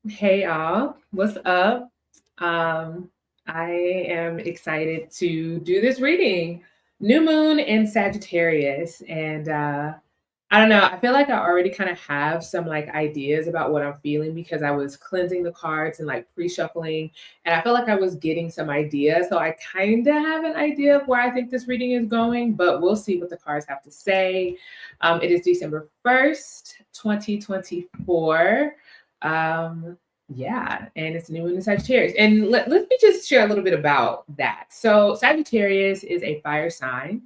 Hey y'all, what's up? Um, I am excited to do this reading. New moon in Sagittarius, and I don't know. I feel like I already kind of have some like ideas about what I'm feeling because I was cleansing the cards and like pre-shuffling, and I feel like I was getting some ideas. So I kind of have an idea of where I think this reading is going, but we'll see what the cards have to say. It is December 1st, 2024. Yeah, and it's new in Sagittarius. And let me just share a little bit about that. So, Sagittarius is a fire sign,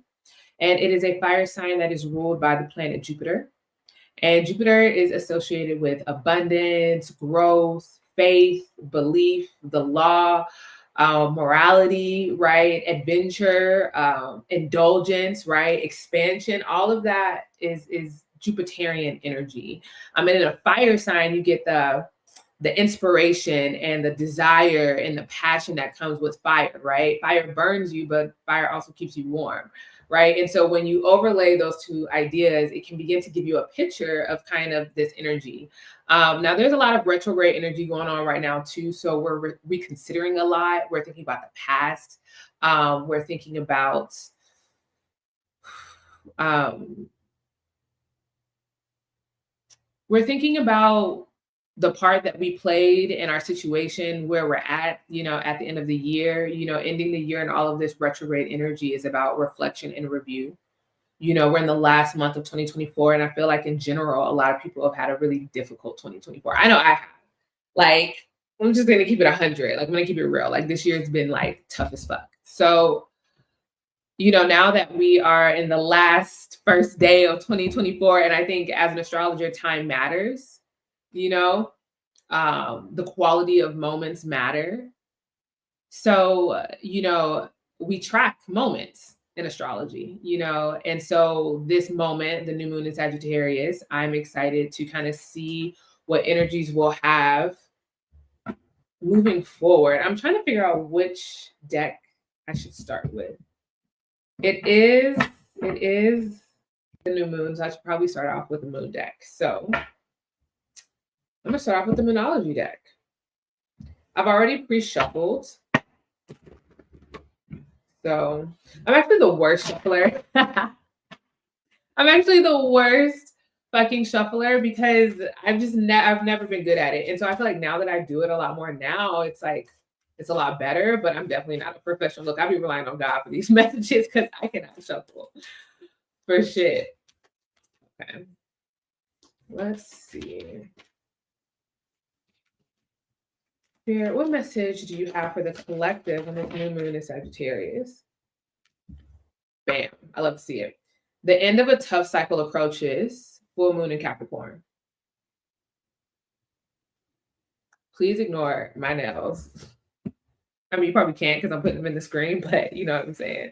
and it is a fire sign that is ruled by the planet Jupiter. And Jupiter is associated with abundance, growth, faith, belief, the law, morality, right? Adventure, indulgence, right? Expansion. All of that is Jupiterian energy. And in a fire sign, you get the inspiration and the desire and the passion that comes with fire, right? Fire burns you, but fire also keeps you warm, right? And so when you overlay those two ideas, it can begin to give you a picture of kind of this energy. Now, there's a lot of retrograde energy going on right now, too. So we're reconsidering a lot. We're thinking about the past. We're thinking about um, we're thinking about the part that we played in our situation where we're at, at the end of the year, ending the year and all of this retrograde energy is about reflection and review. We're in the last month of 2024, and I feel like in general, a lot of people have had a really difficult 2024. I know I have. Like, I'm just gonna keep it 100. Like, I'm gonna keep it real. Like, this year's been like tough as fuck. So, now that we are in the last first day of 2024, and I think as an astrologer, time matters, you know, the quality of moments matter. So, we track moments in astrology, and so this moment, the new moon in Sagittarius, I'm excited to kind of see what energies we'll have moving forward. I'm trying to figure out which deck I should start with. It is the new moon, so I should probably start off with the moon deck. So I'm gonna start off with the moonology deck. I've already pre-shuffled. So I'm actually the worst shuffler. I'm actually the worst fucking shuffler because I've never been good at it. And so I feel like now that I do it a lot more now, it's like it's a lot better, but I'm definitely not a professional. Look, I'll be relying on God for these messages because I cannot shuffle for shit. Okay. Let's see. Here, what message do you have for the collective when the new moon is Sagittarius? Bam. I love to see it. The end of a tough cycle approaches, full moon in Capricorn. Please ignore my nails. I mean, you probably can't because I'm putting them in the screen, but you know what I'm saying.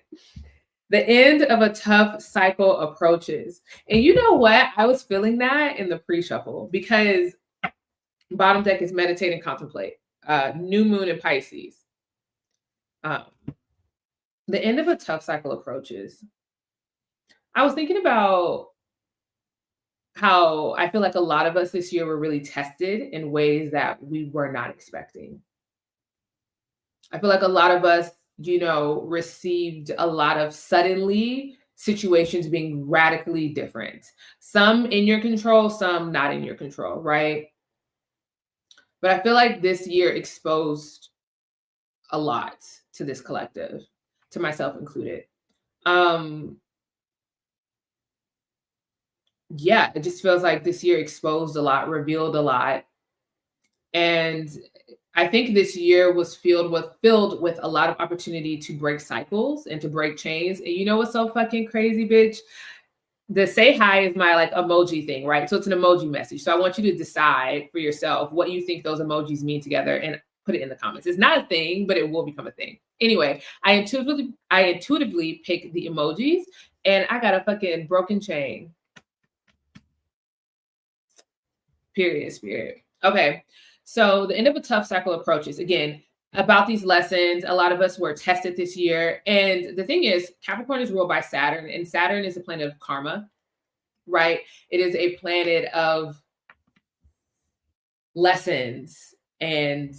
The end of a tough cycle approaches. And you know what? I was feeling that in the pre-shuffle because bottom deck is meditate and contemplate. New moon in Pisces. Um, the end of a tough cycle approaches. I was thinking about how I feel like a lot of us this year were really tested in ways that we were not expecting. I feel like a lot of us, received a lot of suddenly situations being radically different. Some in your control, some not in your control, right? But I feel like this year exposed a lot to this collective, to myself included. Yeah, it just feels like this year exposed a lot, revealed a lot. And I think this year was filled with a lot of opportunity to break cycles and to break chains. And you know what's so fucking crazy, bitch? The say hi is my like emoji thing, right? So it's an emoji message. So I want you to decide for yourself what you think those emojis mean together and put it in the comments. It's not a thing, but it will become a thing. Anyway, I intuitively pick the emojis and I got a fucking broken chain. Period, spirit. Okay. So the end of a tough cycle approaches. Again, about these lessons, a lot of us were tested this year. And the thing is, Capricorn is ruled by Saturn, and Saturn is a planet of karma, right? It is a planet of lessons and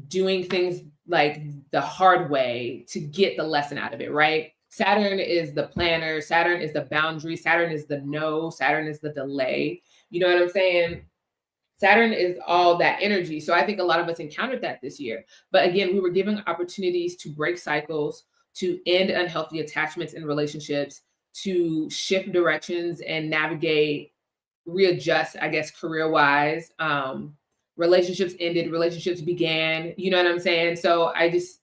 doing things like the hard way to get the lesson out of it, right? Saturn is the planner, Saturn is the boundary, Saturn is the no, Saturn is the delay. You know what I'm saying? Saturn is all that energy. So I think a lot of us encountered that this year. But again, we were given opportunities to break cycles, to end unhealthy attachments and relationships, to shift directions and navigate, readjust, I guess, career wise. Relationships ended, relationships began. You know what I'm saying? So I just,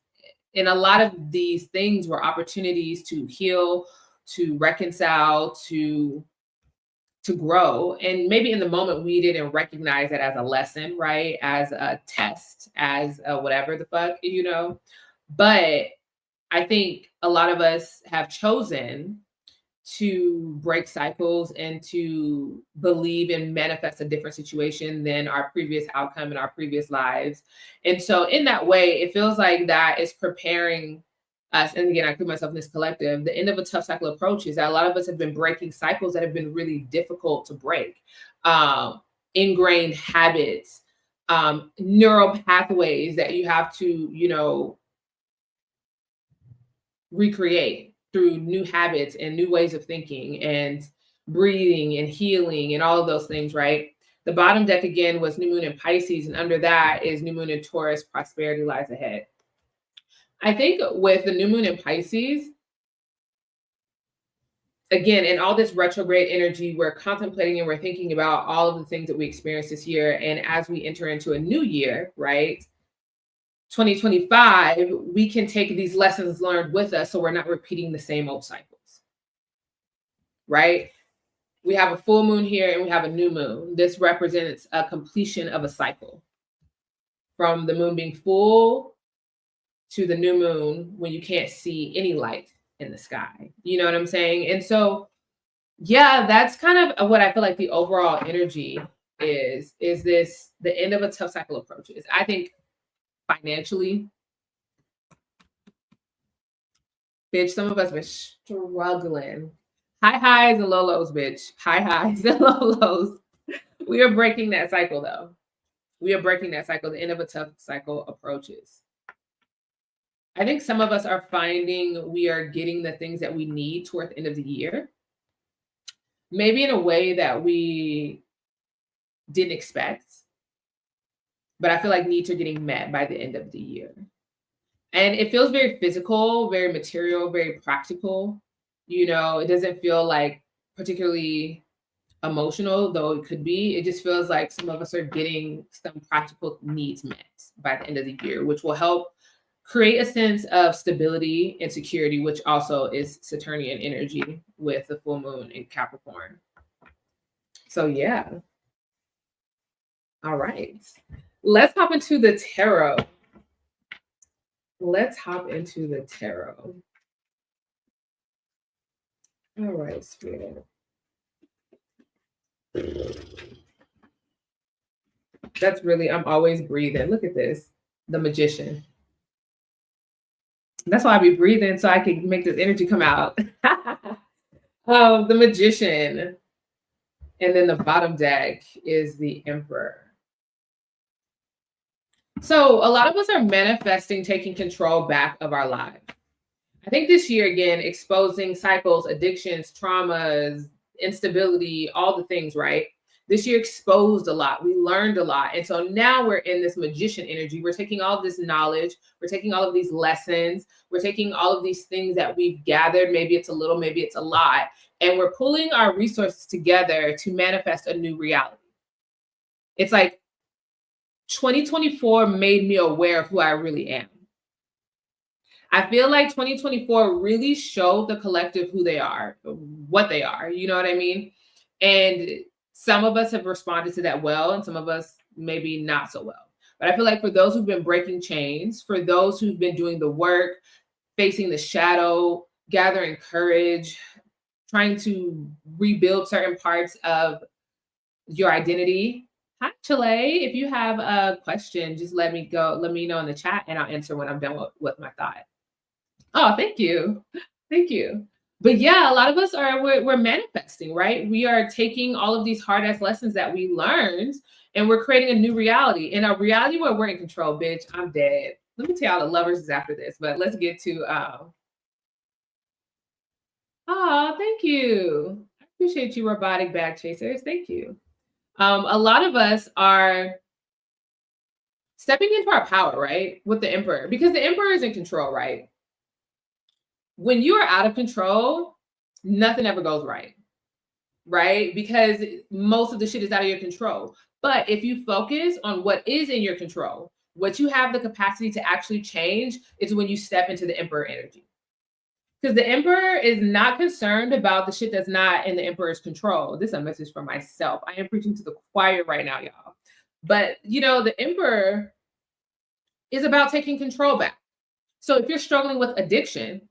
and a lot of these things were opportunities to heal, to reconcile, to grow. And maybe in the moment we didn't recognize it as a lesson, right? As a test, as a whatever the fuck, you know. But I think a lot of us have chosen to break cycles and to believe and manifest a different situation than our previous outcome in our previous lives. And so in that way, it feels like that is preparing us. And again, I put myself in this collective. The end of a tough cycle approach is that a lot of us have been breaking cycles that have been really difficult to break. Ingrained habits, neural pathways that you have to, you know, recreate through new habits and new ways of thinking and breathing and healing and all of those things, right? The bottom deck again was new moon in Pisces, and under that is new moon in Taurus, prosperity lies ahead. I think with the new moon in Pisces, again, in all this retrograde energy, we're contemplating and we're thinking about all of the things that we experienced this year. And as we enter into a new year, right? 2025, we can take these lessons learned with us so we're not repeating the same old cycles, right? We have a full moon here and we have a new moon. This represents a completion of a cycle from the moon being full to the new moon when you can't see any light in the sky. You know what I'm saying? And so, yeah, that's kind of what I feel like the overall energy is this the end of a tough cycle approaches. I think financially, bitch, some of us been struggling. High highs and low lows, bitch. High highs and low lows. We are breaking that cycle, though. We are breaking that cycle. The end of a tough cycle approaches. I think some of us are finding we are getting the things that we need toward the end of the year. Maybe in a way that we didn't expect. But I feel like needs are getting met by the end of the year. And it feels very physical, very material, very practical. You know, it doesn't feel like particularly emotional, though it could be. It just feels like some of us are getting some practical needs met by the end of the year, which will help create a sense of stability and security, which also is Saturnian energy with the full moon in Capricorn. So, yeah. All right. Let's hop into the tarot. Let's hop into the tarot. All right, Spirit. That's really, I'm always breathing. Look at this. The Magician. That's why I be breathing so I can make this energy come out. The Magician. And then the bottom deck is the Emperor. So a lot of us are manifesting, taking control back of our lives. I think this year, again, exposing cycles, addictions, traumas, instability, all the things, right? This year exposed a lot. We learned a lot. And so now we're in this Magician energy. We're taking all of this knowledge. We're taking all of these lessons. We're taking all of these things that we've gathered. Maybe it's a little, maybe it's a lot. And we're pulling our resources together to manifest a new reality. It's like 2024 made me aware of who I really am. I feel like 2024 really showed the collective who they are, what they are. You know what I mean? And some of us have responded to that well, and some of us maybe not so well. But I feel like for those who've been breaking chains, for those who've been doing the work, facing the shadow, gathering courage, trying to rebuild certain parts of your identity. Hi, Chile. If you have a question, just let me know in the chat and I'll answer when I'm done with my thought. Oh, thank you. Thank you. But yeah, a lot of us are we're manifesting, right? We are taking all of these hard ass lessons that we learned and we're creating a new reality. In a reality where we're in control, bitch, I'm dead. Let me tell y'all the lovers is after this, but let's get to oh, thank you. I appreciate you, robotic bag chasers. Thank you. A lot of us are stepping into our power, right? With the emperor, because the emperor is in control, right? When you are out of control, nothing ever goes right, right? Because most of the shit is out of your control. But if you focus on what is in your control, what you have the capacity to actually change, is when you step into the emperor energy. Because the emperor is not concerned about the shit that's not in the emperor's control. This is a message for myself. I am preaching to the choir right now, y'all. But the emperor is about taking control back. So if you're struggling with addiction,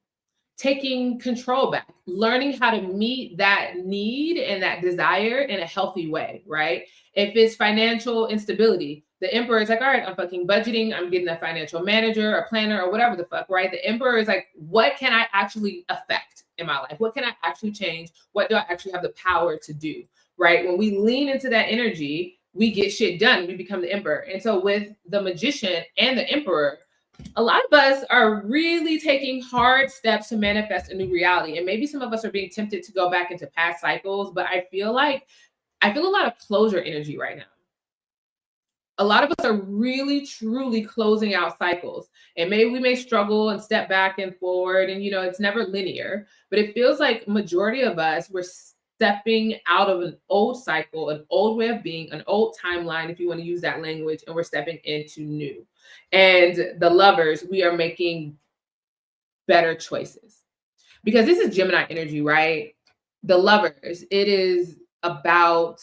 taking control back, learning how to meet that need and that desire in a healthy way, right? If it's financial instability, the emperor is like, all right, I'm fucking budgeting, I'm getting a financial manager, a planner, or whatever the fuck, right? The emperor is like, what can I actually affect in my life? What can I actually change? What do I actually have the power to do, right? When we lean into that energy, we get shit done. We become the emperor. And so with the magician and the emperor, a lot of us are really taking hard steps to manifest a new reality. And maybe some of us are being tempted to go back into past cycles, but I feel a lot of closure energy right now. A lot of us are really truly closing out cycles. And maybe we may struggle and step back and forward, and it's never linear, but it feels like majority of us, we're stepping out of an old cycle, an old way of being, an old timeline, if you want to use that language, and we're stepping into new. And the lovers, we are making better choices, because this is Gemini energy, right? The lovers, it is about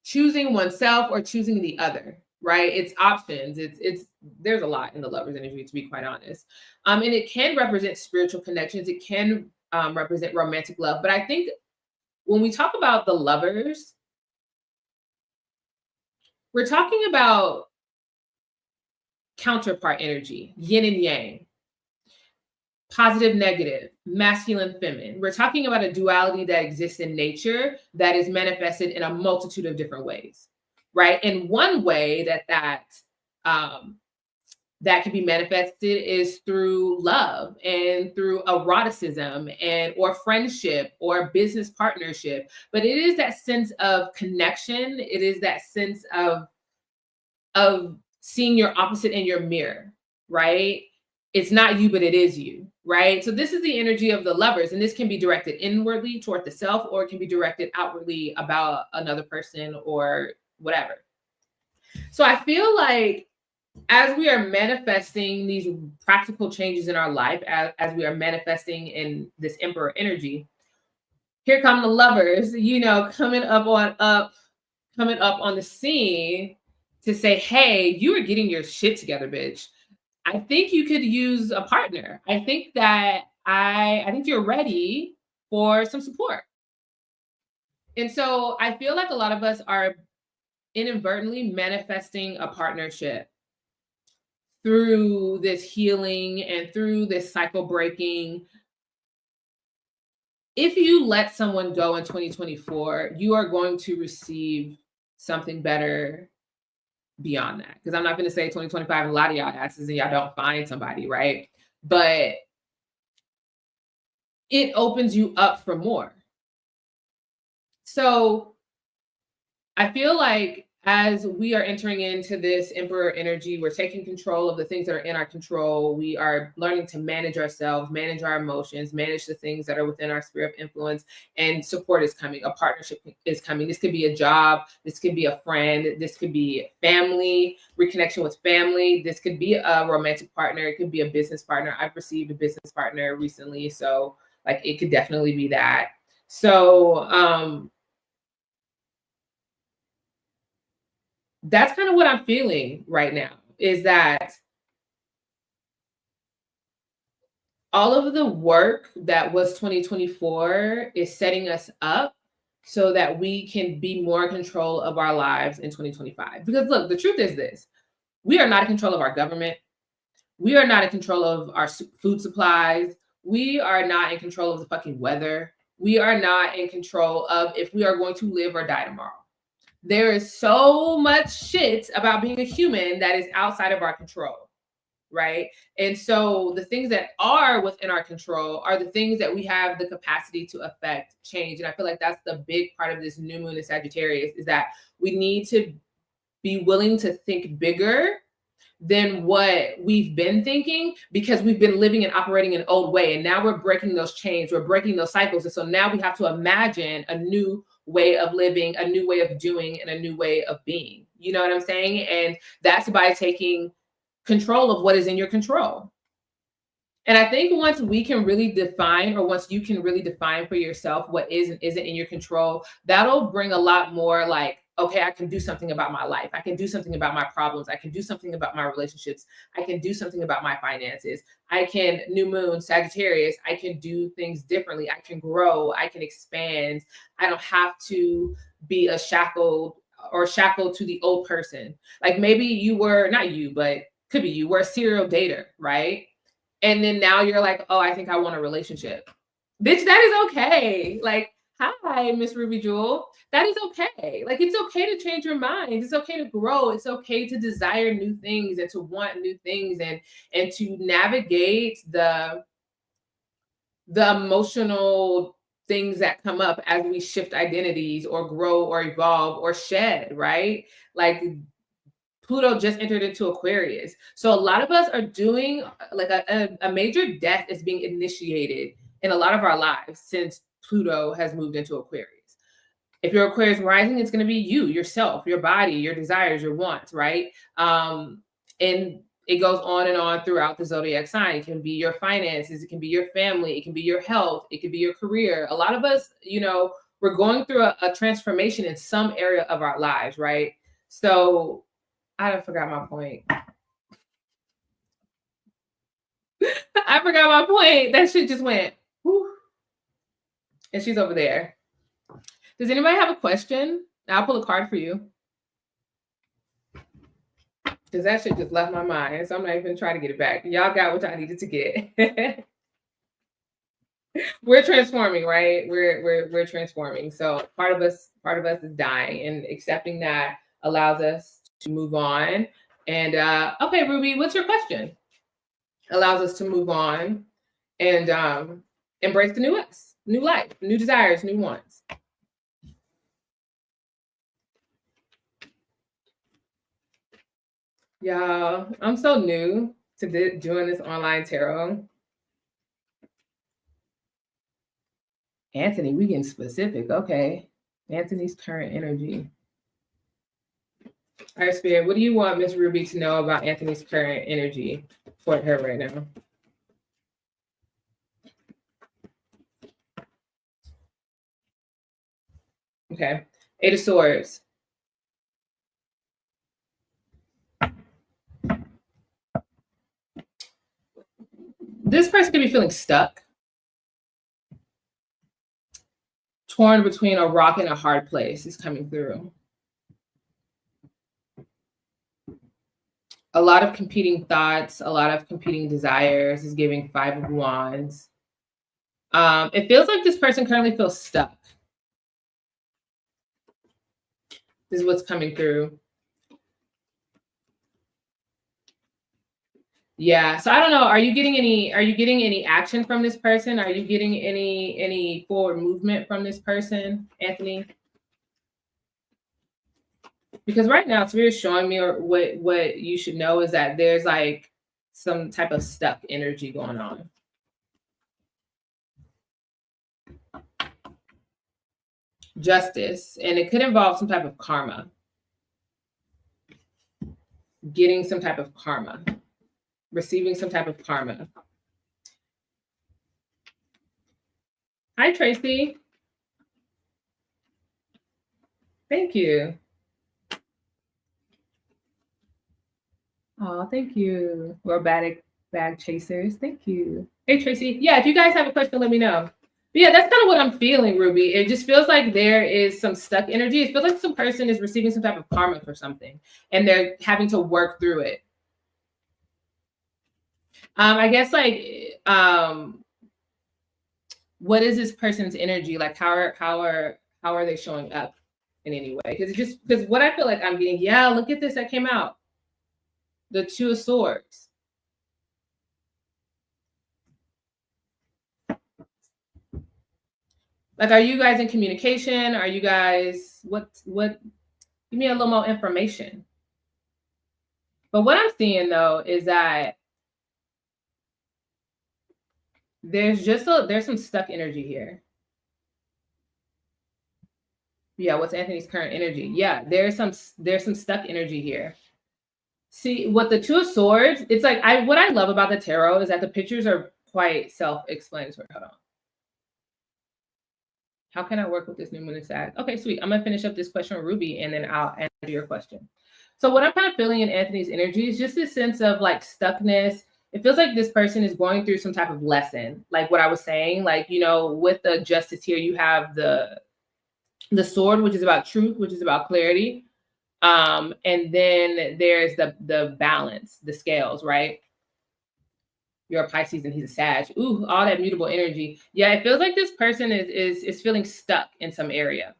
choosing oneself or choosing the other, right? It's options. It's there's a lot in the lovers energy, to be quite honest. And it can represent spiritual connections. It can represent romantic love. But I think when we talk about the lovers, we're talking about counterpart energy, yin and yang, positive, negative, masculine, feminine. We're talking about a duality that exists in nature that is manifested in a multitude of different ways, right? And one way that can be manifested is through love and through eroticism or friendship or business partnership. But it is that sense of connection. It is that sense of seeing your opposite in your mirror, right? It's not you, but it is you, right? So this is the energy of the lovers, and this can be directed inwardly toward the self, or it can be directed outwardly about another person or whatever. So I feel like as we are manifesting these practical changes in our life, as we are manifesting in this emperor energy, here come the lovers, coming up on the scene to say, hey, you are getting your shit together, bitch. I think you could use a partner. I think you're ready for some support. And so I feel like a lot of us are inadvertently manifesting a partnership through this healing and through this cycle breaking. If you let someone go in 2024, you are going to receive something better beyond that. Because I'm not going to say 2025 and a lot of y'all asses and y'all don't find somebody, right? But it opens you up for more. So I feel like as we are entering into this emperor energy, we're taking control of the things that are in our control. We are learning to manage ourselves, manage our emotions, manage the things that are within our sphere of influence, and support is coming. A partnership is coming. This could be a job. This could be a friend. This could be family, reconnection with family. This could be a romantic partner. It could be a business partner. I've received a business partner recently. So like it could definitely be that. So, that's kind of what I'm feeling right now, is that all of the work that was 2024 is setting us up so that we can be more in control of our lives in 2025. Because look, the truth is this: we are not in control of our government. We are not in control of our food supplies. We are not in control of the fucking weather. We are not in control of if we are going to live or die tomorrow. There is so much shit about being a human that is outside of our control, right? And so the things that are within our control are the things that we have the capacity to affect change. And I feel like that's the big part of this new moon in Sagittarius, is that we need to be willing to think bigger than what we've been thinking, because we've been living and operating an old way. And now we're breaking those chains, we're breaking those cycles. And so now we have to imagine a new way of living, a new way of doing, and a new way of being. You know what I'm saying? And that's by taking control of what is in your control. And I think once we can really define, or once you can really define for yourself what is and isn't in your control, that'll bring a lot more like, okay, I can do something about my life. I can do something about my problems. I can do something about my relationships. I can do something about my finances. I can, new moon, Sagittarius, I can do things differently. I can grow. I can expand. I don't have to be a shackled to the old person. Like maybe you were, not you, but could be you were a serial dater, right? And then now you're like, oh, I think I want a relationship. Bitch, that is okay. Like, hi, Miss Ruby Jewel. That is okay. Like, it's okay to change your mind. It's okay to grow. It's okay to desire new things and to want new things, and to navigate the emotional things that come up as we shift identities or grow or evolve or shed, right? Like, Pluto just entered into Aquarius. So a lot of us are doing like a major death is being initiated in a lot of our lives since Pluto has moved into Aquarius. If you're Aquarius rising, it's going to be you, yourself, your body, your desires, your wants, right? And it goes on and on throughout the zodiac sign. It can be your finances, it can be your family, it can be your health, it can be your career. A lot of us, you know, we're going through a transformation in some area of our lives, right? So I forgot my point. I forgot my point. That shit just went, whew. And she's over there. Does anybody have a question? I'll pull a card for you. Because that shit just left my mind. So I'm not even trying to get it back. Y'all got what I needed to get. We're transforming, right? We're transforming. So part of us is dying, and accepting that allows us to move on. And okay, Ruby, what's your question? Allows us to move on and embrace the new us, new life, new desires, new wants. Y'all, I'm so new to doing this online tarot. Anthony, we getting specific. Okay. Anthony's current energy. All right, Spirit, what do you want Miss Ruby to know about Anthony's current energy for her right now? Okay. 8 of Swords. This person could be feeling stuck, torn between a rock and a hard place is coming through. A lot of competing thoughts, a lot of competing desires is giving 5 of Wands. It feels like this person currently feels stuck. This is what's coming through. Yeah. So I don't know. Are you getting any action from this person? Are you getting any forward movement from this person, Anthony? Because right now it's really showing me, or what you should know is that there's like some type of stuck energy going on. Justice, and it could involve some type of karma. Getting some type of karma. Receiving some type of karma. Hi, Tracy. Thank you. Oh, thank you. We're bag chasers. Thank you. Hey, Tracy. Yeah, if you guys have a question, let me know. But yeah, that's kind of what I'm feeling, Ruby. It just feels like there is some stuck energy. It feels like some person is receiving some type of karma for something, and they're having to work through it. I guess like what is this person's energy? Like how are they showing up in any way? Because what I feel like I'm getting, yeah, look at this that came out. The Two of Swords. Like, are you guys in communication? Are you guys what give me a little more information. But what I'm seeing though is that there's some stuck energy here. Yeah, what's Anthony's current energy? Yeah, there's some stuck energy here. See, what the Two of Swords, it's like what I love about the tarot is that the pictures are quite self-explanatory. Hold on. How can I work with this new moon in Sag? Okay, sweet. I'm gonna finish up this question with Ruby and then I'll answer your question. So what I'm kind of feeling in Anthony's energy is just this sense of like stuckness. It feels like this person is going through some type of lesson. Like what I was saying, like, you know, with the Justice here, you have the Sword, which is about truth, which is about clarity. And then there's the balance, the scales, right? You're a Pisces and he's a Sag. Ooh, all that mutable energy. Yeah, it feels like this person is feeling stuck in some area.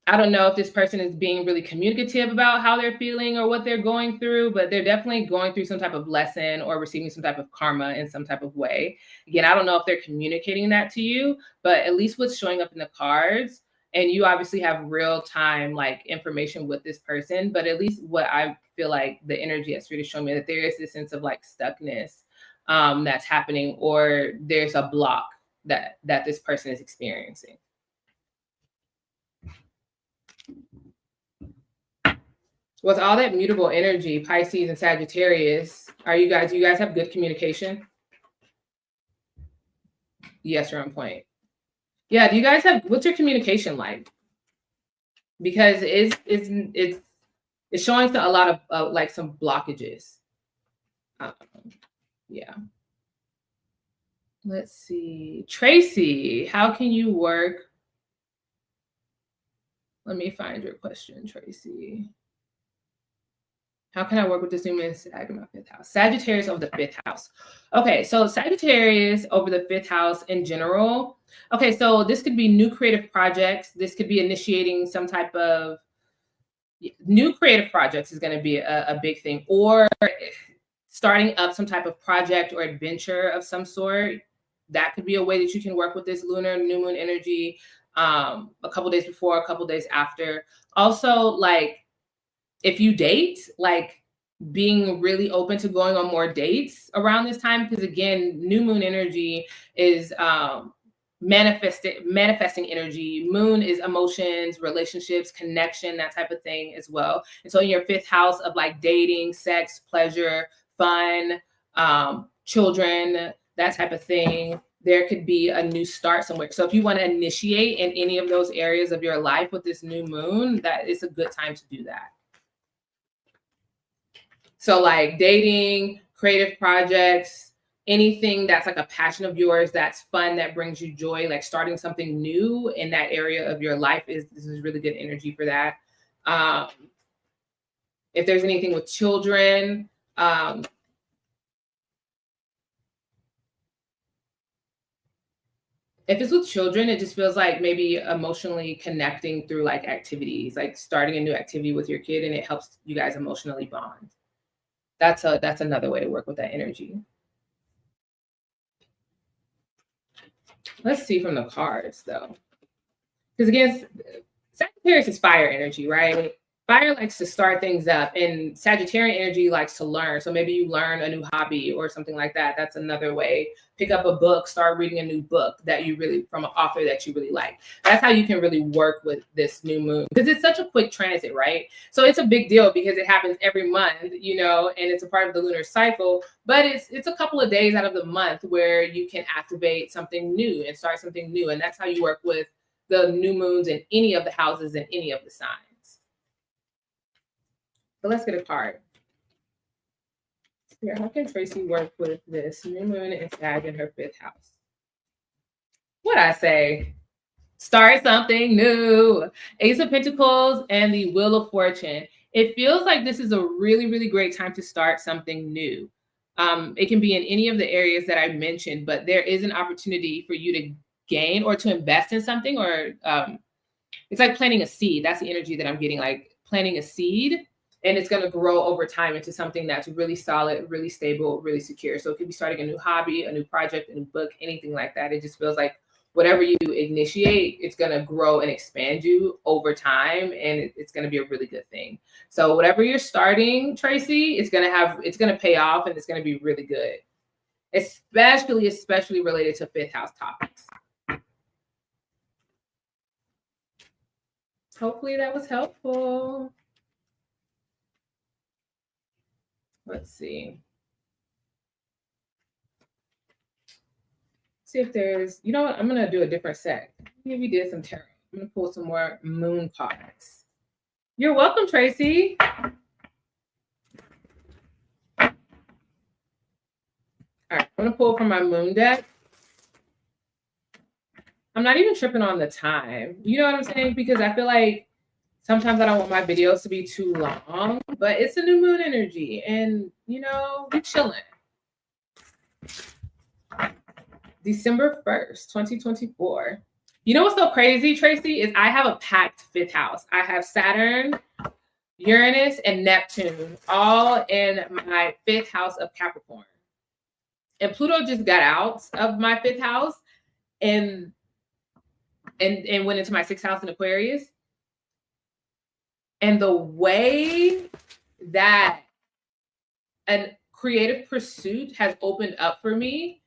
I don't know if this person is being really communicative about how they're feeling or what they're going through, but they're definitely going through some type of lesson or receiving some type of karma in some type of way. Again, I don't know if they're communicating that to you, but at least what's showing up in the cards, and you obviously have real time like information with this person, but at least what I feel like the energy at Spirit is showing me that there is this sense of like stuckness that's happening, or there's a block that this person is experiencing. With all that mutable energy, Pisces and Sagittarius, you guys have good communication? Yes, you're on point. Yeah, do you guys what's your communication like? Because it's showing a lot of like some blockages. Yeah. Let's see. Tracy, how can you work? Let me find your question, Tracy. How can I work with this new moon Sag in my 5th house? Sagittarius over the 5th house. Okay, so Sagittarius over the 5th house in general. Okay, so this could be new creative projects. This could be initiating some type of new creative projects is going to be a big thing, or starting up some type of project or adventure of some sort. That could be a way that you can work with this lunar new moon energy a couple days before, a couple days after. Also, like, if you date, like being really open to going on more dates around this time, because again, new moon energy is manifesting energy. Moon is emotions, relationships, connection, that type of thing as well. And so in your 5th house of like dating, sex, pleasure, fun, children, that type of thing, there could be a new start somewhere. So if you want to initiate in any of those areas of your life with this new moon, that is a good time to do that. So like dating, creative projects, anything that's like a passion of yours, that's fun, that brings you joy, like starting something new in that area of your life this is really good energy for that. If there's anything with children, if it's with children, it just feels like maybe emotionally connecting through like activities, like starting a new activity with your kid, and it helps you guys emotionally bond. That's another way to work with that energy. Let's see from the cards though. Because again, Sagittarius is fire energy, right? Fire likes to start things up, and Sagittarian energy likes to learn. So maybe you learn a new hobby or something like that. That's another way. Pick up a book, start reading a new book that you really, from an author that you really like. That's how you can really work with this new moon, because it's such a quick transit, right? So it's a big deal because it happens every month, you know, and it's a part of the lunar cycle, but it's a couple of days out of the month where you can activate something new and start something new. And that's how you work with the new moons in any of the houses and any of the signs. So let's get a card. Here, how can Tracy work with this new moon and Sag in her 5th house? What I say? Start something new. Ace of Pentacles and the Wheel of Fortune. It feels like this is a really, really great time to start something new. It can be in any of the areas that I mentioned, but there is an opportunity for you to gain or to invest in something, or it's like planting a seed. That's the energy that I'm getting, like planting a seed, and it's going to grow over time into something that's really solid, really stable, really secure. So it could be starting a new hobby, a new project, a new book, anything like that. It just feels like whatever you initiate, it's going to grow and expand you over time, and it's going to be a really good thing. So whatever you're starting, Tracy, it's going to pay off, and it's going to be really good, especially related to fifth house topics. Hopefully that was helpful. Let's see. See if there's, you know what, I'm going to do a different set. Maybe we did some tarot. I'm going to pull some more moon cards. You're welcome, Tracy. All right, I'm going to pull from my moon deck. I'm not even tripping on the time. You know what I'm saying? Because I feel like sometimes I don't want my videos to be too long, but it's a new moon energy, and, you know, we're chilling. December 1st, 2024. You know what's so crazy, Tracy, is I have a packed fifth house. I have Saturn, Uranus, and Neptune all in my fifth house of Capricorn. And Pluto just got out of my fifth house and went into my sixth house in Aquarius. And the way that a creative pursuit has opened up for me,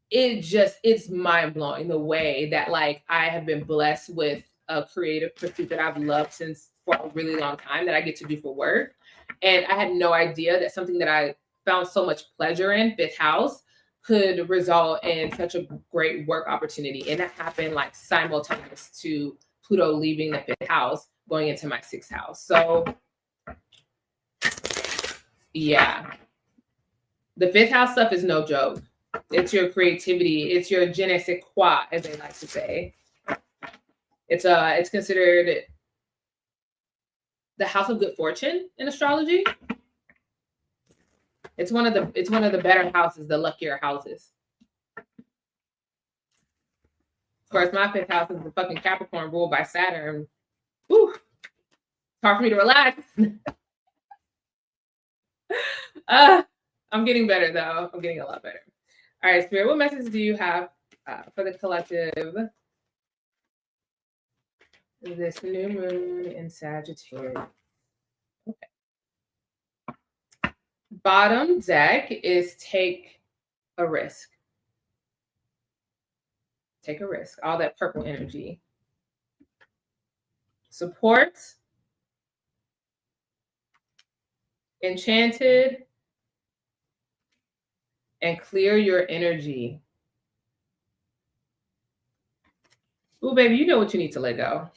it's mind-blowing, the way that, like, I have been blessed with a creative pursuit that I've loved since for a really long time, that I get to do for work. And I had no idea that something that I found so much pleasure in, fifth house, could result in such a great work opportunity. And that happened like simultaneous to Pluto leaving the fifth house, going into my sixth house. So yeah, the fifth house stuff is no joke. It's your creativity. It's your je ne sais quoi, as they like to say. It's considered the house of good fortune in astrology. It's one of the better houses, the luckier houses. Of course, my fifth house is the fucking Capricorn, ruled by Saturn. Whew. It's hard for me to relax. I'm getting better, though. I'm getting a lot better. All right, Spirit, what message do you have for the collective this new moon in Sagittarius? Okay. Bottom deck is take a risk. Take a risk. All that purple energy. Support. Enchanted. And clear your energy. Ooh, baby, you know what you need to let go.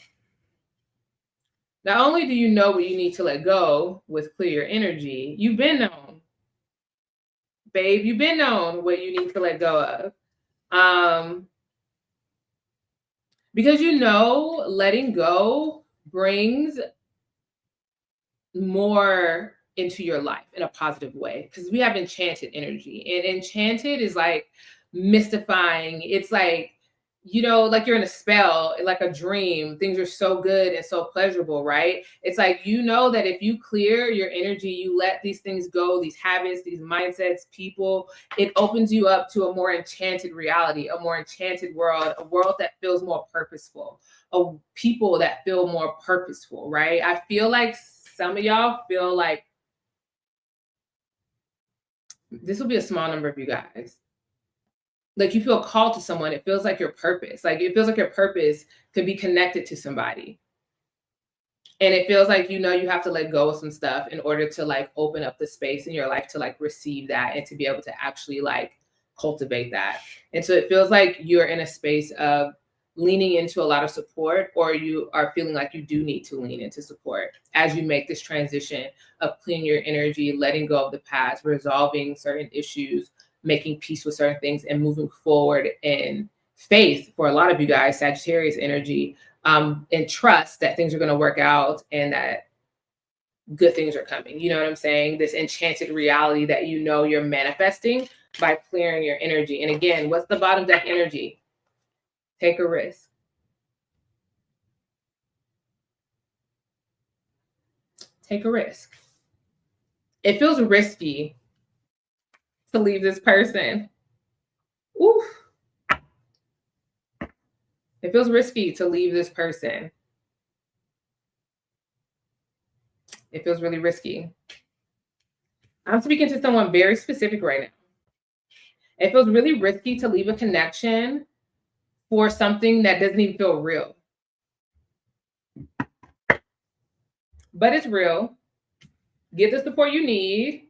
Not only do you know what you need to let go with clear your energy, you've been known. Babe, you've been known what you need to let go of. Because you know letting go brings more into your life in a positive way, because we have enchanted energy, and enchanted is like mystifying. It's like, you know, like you're in a spell, like a dream. Things are so good and so pleasurable, right? It's like, you know, that if you clear your energy, you let these things go, these habits, these mindsets, people, it opens you up to a more enchanted reality, a more enchanted world, a world that feels more purposeful, of people that feel more purposeful, right? I feel like some of y'all feel like this will be a small number of you guys. Like, you feel called to someone. It feels like your purpose. Like, it feels like your purpose could be connected to somebody. And it feels like, you know, you have to let go of some stuff in order to like open up the space in your life to like receive that and to be able to actually like cultivate that. And so it feels like you're in a space of leaning into a lot of support, or you are feeling like you do need to lean into support as you make this transition of clearing your energy, letting go of the past, resolving certain issues, making peace with certain things, and moving forward in faith for a lot of you guys, Sagittarius energy, and trust that things are going to work out, and that good things are coming. You know what I'm saying? This enchanted reality that you know you're manifesting by clearing your energy. And again, what's the bottom deck energy? Take a risk. Take a risk. It feels risky to leave this person. Oof. It feels risky to leave this person. It feels really risky. I'm speaking to someone very specific right now. It feels really risky to leave a connection for something that doesn't even feel real. But it's real. Get the support you need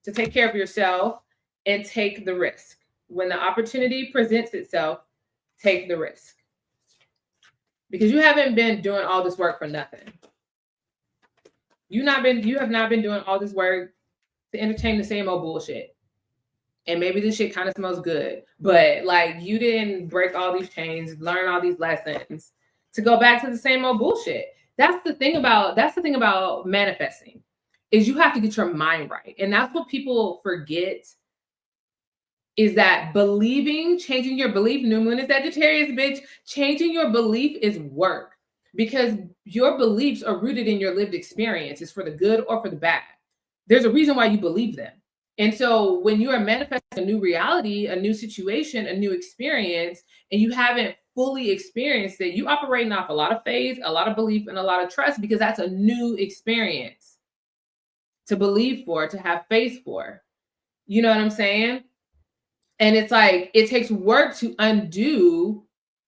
to take care of yourself and take the risk. When the opportunity presents itself, take the risk. Because you haven't been doing all this work for nothing. You have not been doing all this work to entertain the same old bullshit. And maybe this shit kind of smells good, but like you didn't break all these chains, learn all these lessons to go back to the same old bullshit. That's the thing about manifesting, is you have to get your mind right. And that's what people forget, is that believing, changing your belief, new moon is Sagittarius, bitch, changing your belief is work, because your beliefs are rooted in your lived experiences, for the good or for the bad. There's a reason why you believe them. And so when you are manifesting a new reality, a new situation, a new experience, and you haven't fully experienced it, you operating off a lot of faith, a lot of belief, and a lot of trust, because that's a new experience to believe for, to have faith for. You know what I'm saying? And it's like, it takes work to undo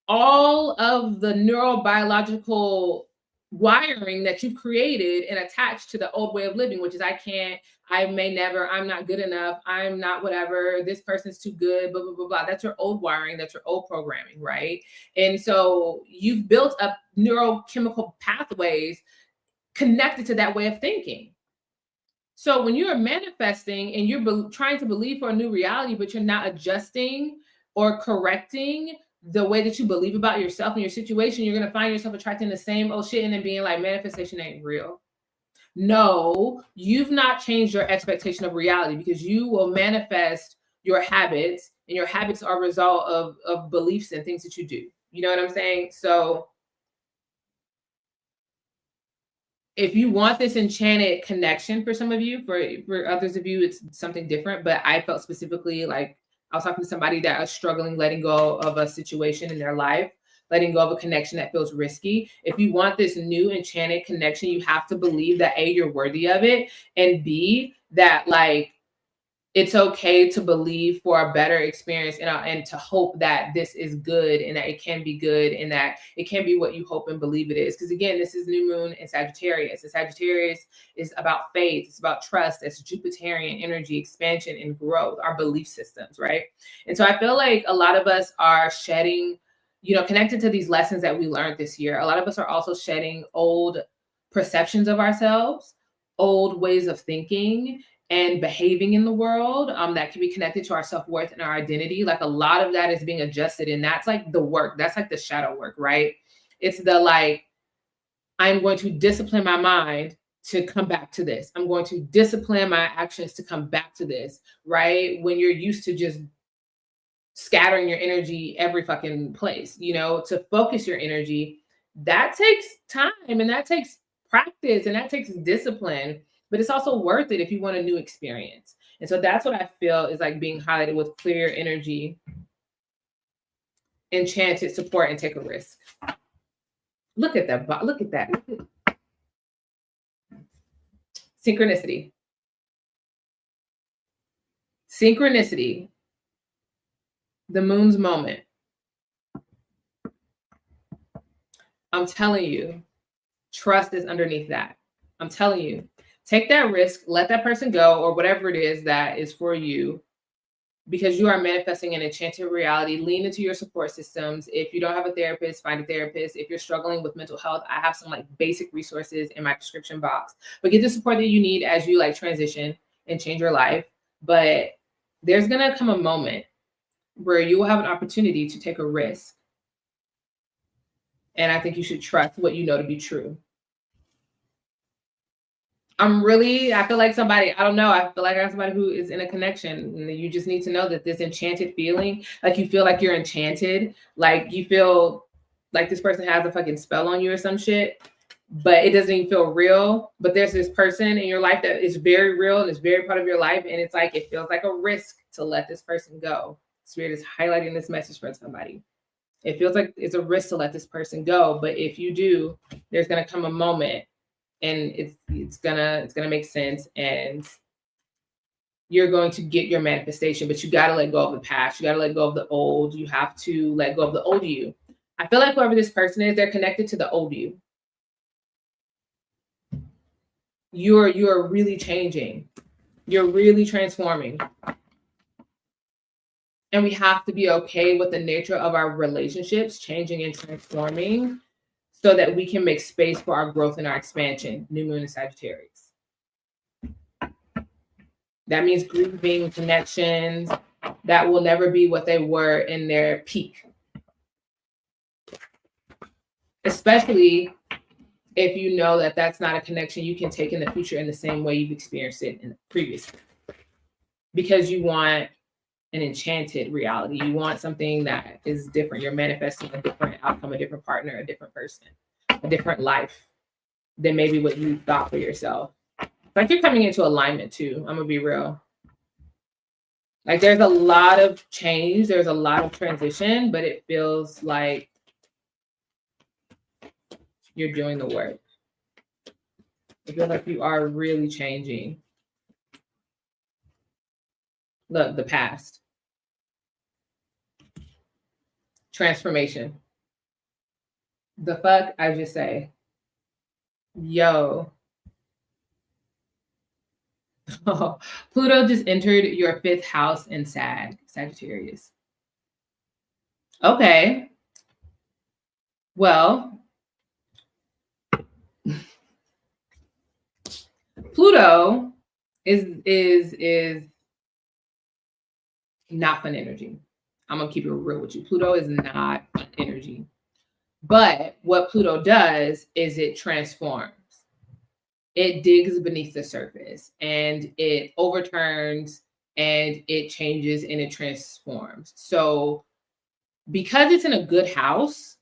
all of the neurobiological wiring that you've created and attached to the old way of living, which is I can't, I may never, I'm not good enough, I'm not whatever, this person's too good, blah, blah, blah, blah. That's your old wiring, that's your old programming, right? And so you've built up neurochemical pathways connected to that way of thinking. So when you're manifesting and you're trying to believe for a new reality, but you're not adjusting or correcting the way that you believe about yourself and your situation, you're going to find yourself attracting the same old shit and then being like, manifestation ain't real. No, you've not changed your expectation of reality, because you will manifest your habits, and your habits are a result of beliefs and things that you do. You know what I'm saying? So if you want this enchanted connection, for some of you, for others of you, it's something different. But I felt specifically like I was talking to somebody that was struggling letting go of a situation in their life, letting go of a connection that feels risky. If you want this new enchanted connection, you have to believe that A, you're worthy of it, and B, that like it's okay to believe for a better experience, and to hope that this is good, and that it can be good, and that it can be what you hope and believe it is. Because again, this is new moon in Sagittarius. And Sagittarius is about faith. It's about trust. It's Jupiterian energy, expansion and growth, our belief systems, right? And so I feel like a lot of us are shedding, connected to these lessons that we learned this year. A lot of us are also shedding old perceptions of ourselves, old ways of thinking and behaving in the world that can be connected to our self-worth and our identity. Like a lot of that is being adjusted, and that's like the work. That's like the shadow work, right? It's the like, I'm going to discipline my mind to come back to this. I'm going to discipline my actions to come back to this, right? When you're used to just scattering your energy every fucking place, to focus your energy, that takes time, and that takes practice, and that takes discipline. But it's also worth it if you want a new experience. And so that's what I feel is like being highlighted with clear energy, enchanted, support, and take a risk. Look at that. Look at that. Synchronicity. Synchronicity. The moon's moment. I'm telling you, trust is underneath that. I'm telling you. Take that risk, let that person go, or whatever it is that is for you, because you are manifesting an enchanted reality. Lean into your support systems. If you don't have a therapist, find a therapist. If you're struggling with mental health, I have some like basic resources in my description box. But get the support that you need as you like transition and change your life. But there's gonna come a moment where you will have an opportunity to take a risk. And I think you should trust what you know to be true. I feel like somebody, I don't know. I feel like I'm somebody who is in a connection. And you just need to know that this enchanted feeling, like you feel like you're enchanted, like you feel like this person has a fucking spell on you or some shit, but it doesn't even feel real. But there's this person in your life that is very real and is very part of your life. And it's like, it feels like a risk to let this person go. Spirit is highlighting this message for somebody. It feels like it's a risk to let this person go. But if you do, there's going to come a moment and it's gonna make sense, and you're going to get your manifestation. But you got to let go of the past. You got to let go of the old. You have to let go of the old you. I feel like whoever this person is, they're connected to the old you. You're really changing. You're really transforming. And we have to be okay with the nature of our relationships changing and transforming, so that we can make space for our growth and our expansion. New moon in Sagittarius. That means grieving connections that will never be what they were in their peak. Especially if you know that that's not a connection you can take in the future in the same way you've experienced it in the previous. Because you want an enchanted reality. You want something that is different. You're manifesting a different outcome, a different partner, a different person, a different life than maybe what you thought for yourself. Like you're coming into alignment too. I'm gonna be real. Like there's a lot of change, there's a lot of transition, but it feels like you're doing the work. I feel like you are really changing. Look, the past. Transformation. The fuck I just say. Yo. Pluto just entered your 5th house in Sagittarius. Okay. Well, Pluto is not fun energy. I'm gonna keep it real with you. Pluto is not fun energy. But what Pluto does is it transforms. It digs beneath the surface and it overturns and it changes and it transforms. So because it's in a good house,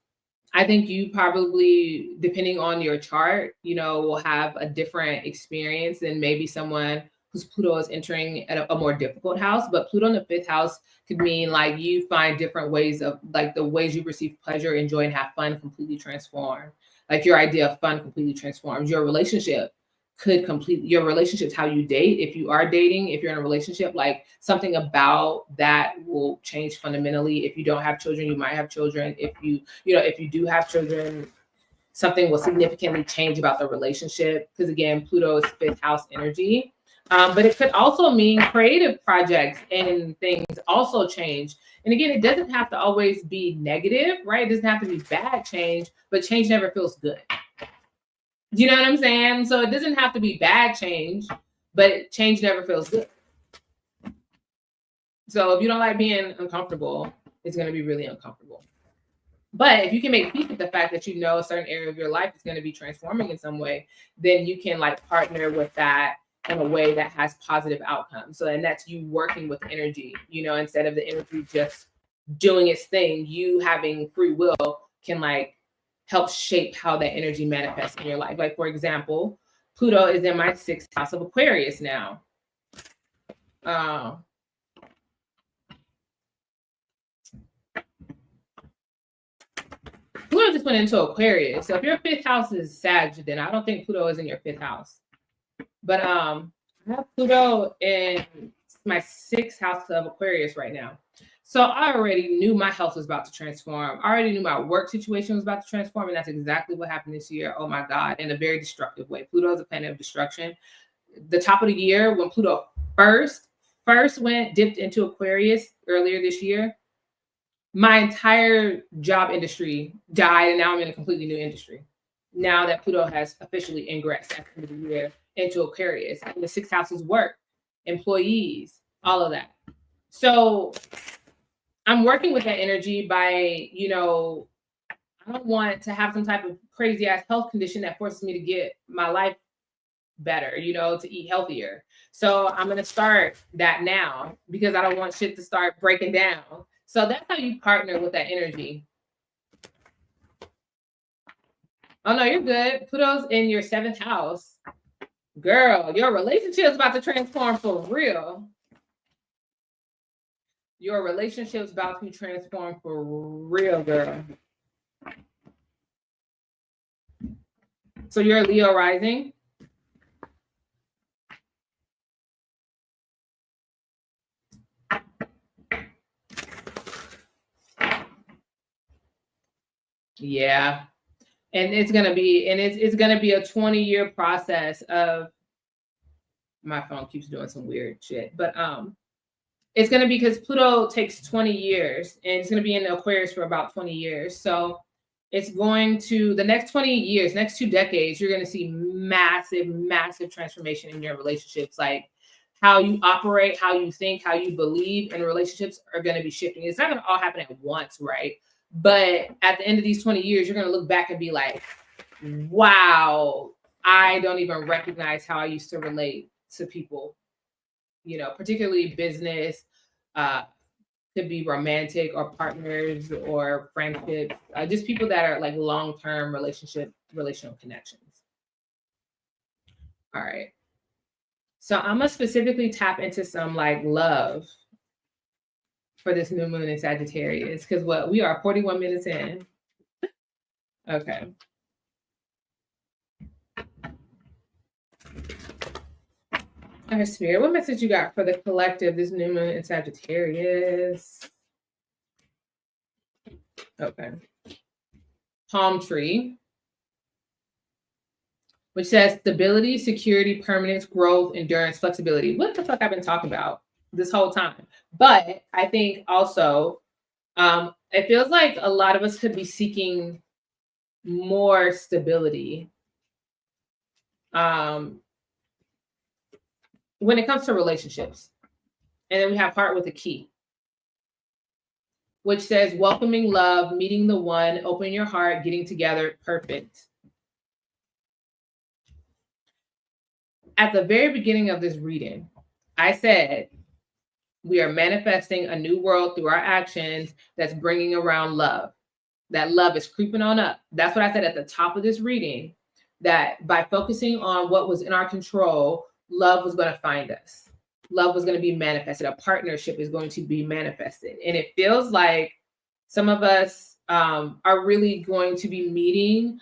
I think you probably, depending on your chart, will have a different experience than maybe someone whose Pluto is entering at a more difficult house. But Pluto in the 5th house could mean like you find different ways of, like, the ways you perceive pleasure, enjoy, and have fun completely transform. Like your idea of fun completely transforms. Your relationship could completely, your relationships, how you date, if you are dating, if you're in a relationship, like something about that will change fundamentally. If you don't have children, you might have children. If you do have children, something will significantly change about the relationship, because again, Pluto is 5th house energy. But it could also mean creative projects and things also change. And again, it doesn't have to always be negative, right? It doesn't have to be bad change, but change never feels good. You know what I'm saying? So it doesn't have to be bad change, but change never feels good. So if you don't like being uncomfortable, it's going to be really uncomfortable. But if you can make peace with the fact that a certain area of your life is going to be transforming in some way, then you can like partner with that in a way that has positive outcomes. So, and that's you working with energy, instead of the energy just doing its thing, you having free will can like help shape how that energy manifests in your life. Like, for example, Pluto is in my 6th house of Aquarius now. Pluto just went into Aquarius. So if your 5th house is Sag, then I don't think Pluto is in your 5th house. But I have Pluto in my 6th house of Aquarius right now. So I already knew my health was about to transform. I already knew my work situation was about to transform. And that's exactly what happened this year. Oh my God, in a very destructive way. Pluto is a planet of destruction. The top of the year, when Pluto first dipped into Aquarius earlier this year, my entire job industry died, and now I'm in a completely new industry. Now that Pluto has officially ingressed at the end of the year into Aquarius, and the 6th house is work, employees, all of that. So I'm working with that energy by, I don't want to have some type of crazy ass health condition that forces me to get my life better, to eat healthier. So I'm going to start that now because I don't want shit to start breaking down. So that's how you partner with that energy. Oh, no, you're good. Pluto's in your 7th house. Girl, your relationship is about to transform for real. Your relationship's about to transform for real, girl. So you're a Leo rising? Yeah. And it's gonna be a 20-year process of, my phone keeps doing some weird shit. But it's gonna be, because Pluto takes 20 years and it's gonna be in Aquarius for about 20 years. So it's going to, the next 20 years, next 2 decades, you're gonna see massive, massive transformation in your relationships. Like how you operate, how you think, how you believe in relationships are gonna be shifting. It's not gonna all happen at once, right? But at the end of these 20 years, you're gonna look back and be like, wow, I don't even recognize how I used to relate to people, particularly business, could be romantic or partners or friendships, just people that are like long-term relational connections. All right. So I'm gonna specifically tap into some like love for this new moon in Sagittarius, because we are 41 minutes in. Okay. All right, Spirit, what message you got for the collective, this new moon in Sagittarius? Okay. Palm tree, which says stability, security, permanence, growth, endurance, flexibility. What the fuck I've been talking about this whole time? But I think also it feels like a lot of us could be seeking more stability when it comes to relationships. And then we have heart with a key, which says welcoming love, meeting the one, open your heart, getting together, perfect. At the very beginning of this reading, I said, we are manifesting a new world through our actions that's bringing around love. That love is creeping on up. That's what I said at the top of this reading, that by focusing on what was in our control, love was going to find us. Love was going to be manifested. A partnership is going to be manifested. And it feels like some of us are really going to be meeting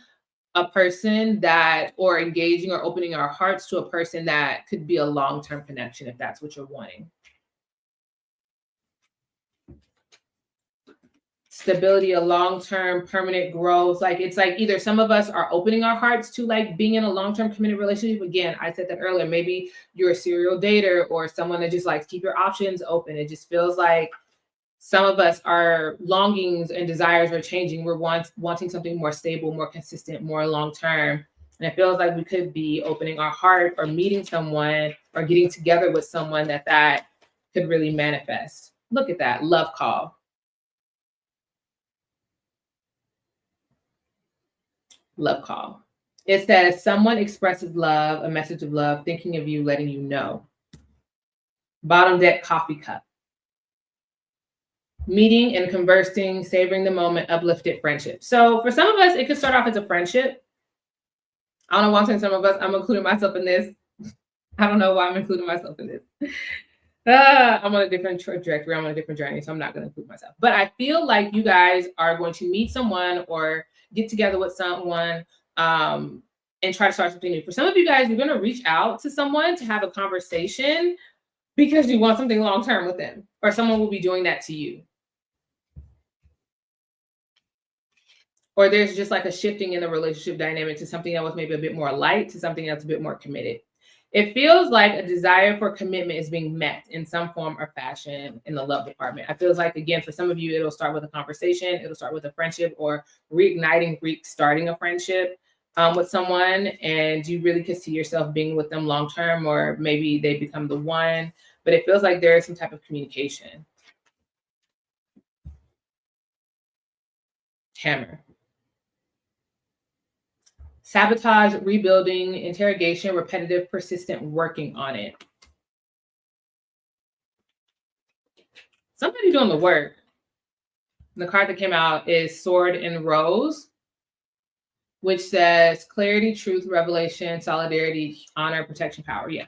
a person that, or engaging or opening our hearts to a person that could be a long-term connection, if that's what you're wanting. Stability, a long-term permanent growth. Like it's like either some of us are opening our hearts to like being in a long-term committed relationship. Again, I said that earlier, maybe you're a serial dater or someone that just likes keep your options open. It just feels like some of us, our longings and desires are changing. We're wanting something more stable, more consistent, more long-term. And it feels like we could be opening our heart or meeting someone or getting together with someone that could really manifest. Look at that, love call. Love call. It says someone expresses love, a message of love, thinking of you, letting you know. Bottom deck, coffee cup. Meeting and conversing, savoring the moment, uplifted friendship. So for some of us, it could start off as a friendship. I don't know why I'm saying some of us. I'm including myself in this. I don't know why I'm including myself in this. I'm on a different trajectory. I'm on a different journey, so I'm not going to include myself. But I feel like you guys are going to meet someone or get together with someone and try to start something new. For some of you guys, you're going to reach out to someone to have a conversation because you want something long-term with them, or someone will be doing that to you. Or there's just like a shifting in the relationship dynamic to something that was maybe a bit more light to something that's a bit more committed. It feels like a desire for commitment is being met in some form or fashion in the love department. It feels like, again, for some of you, it'll start with a conversation. It'll start with a friendship or restarting a friendship with someone. And you really could see yourself being with them long-term, or maybe they become the one. But it feels like there is some type of communication. Hammer. Sabotage, rebuilding, interrogation, repetitive, persistent, working on it. Somebody doing the work. The card that came out is Sword and Rose, which says clarity, truth, revelation, solidarity, honor, protection, power. Yeah.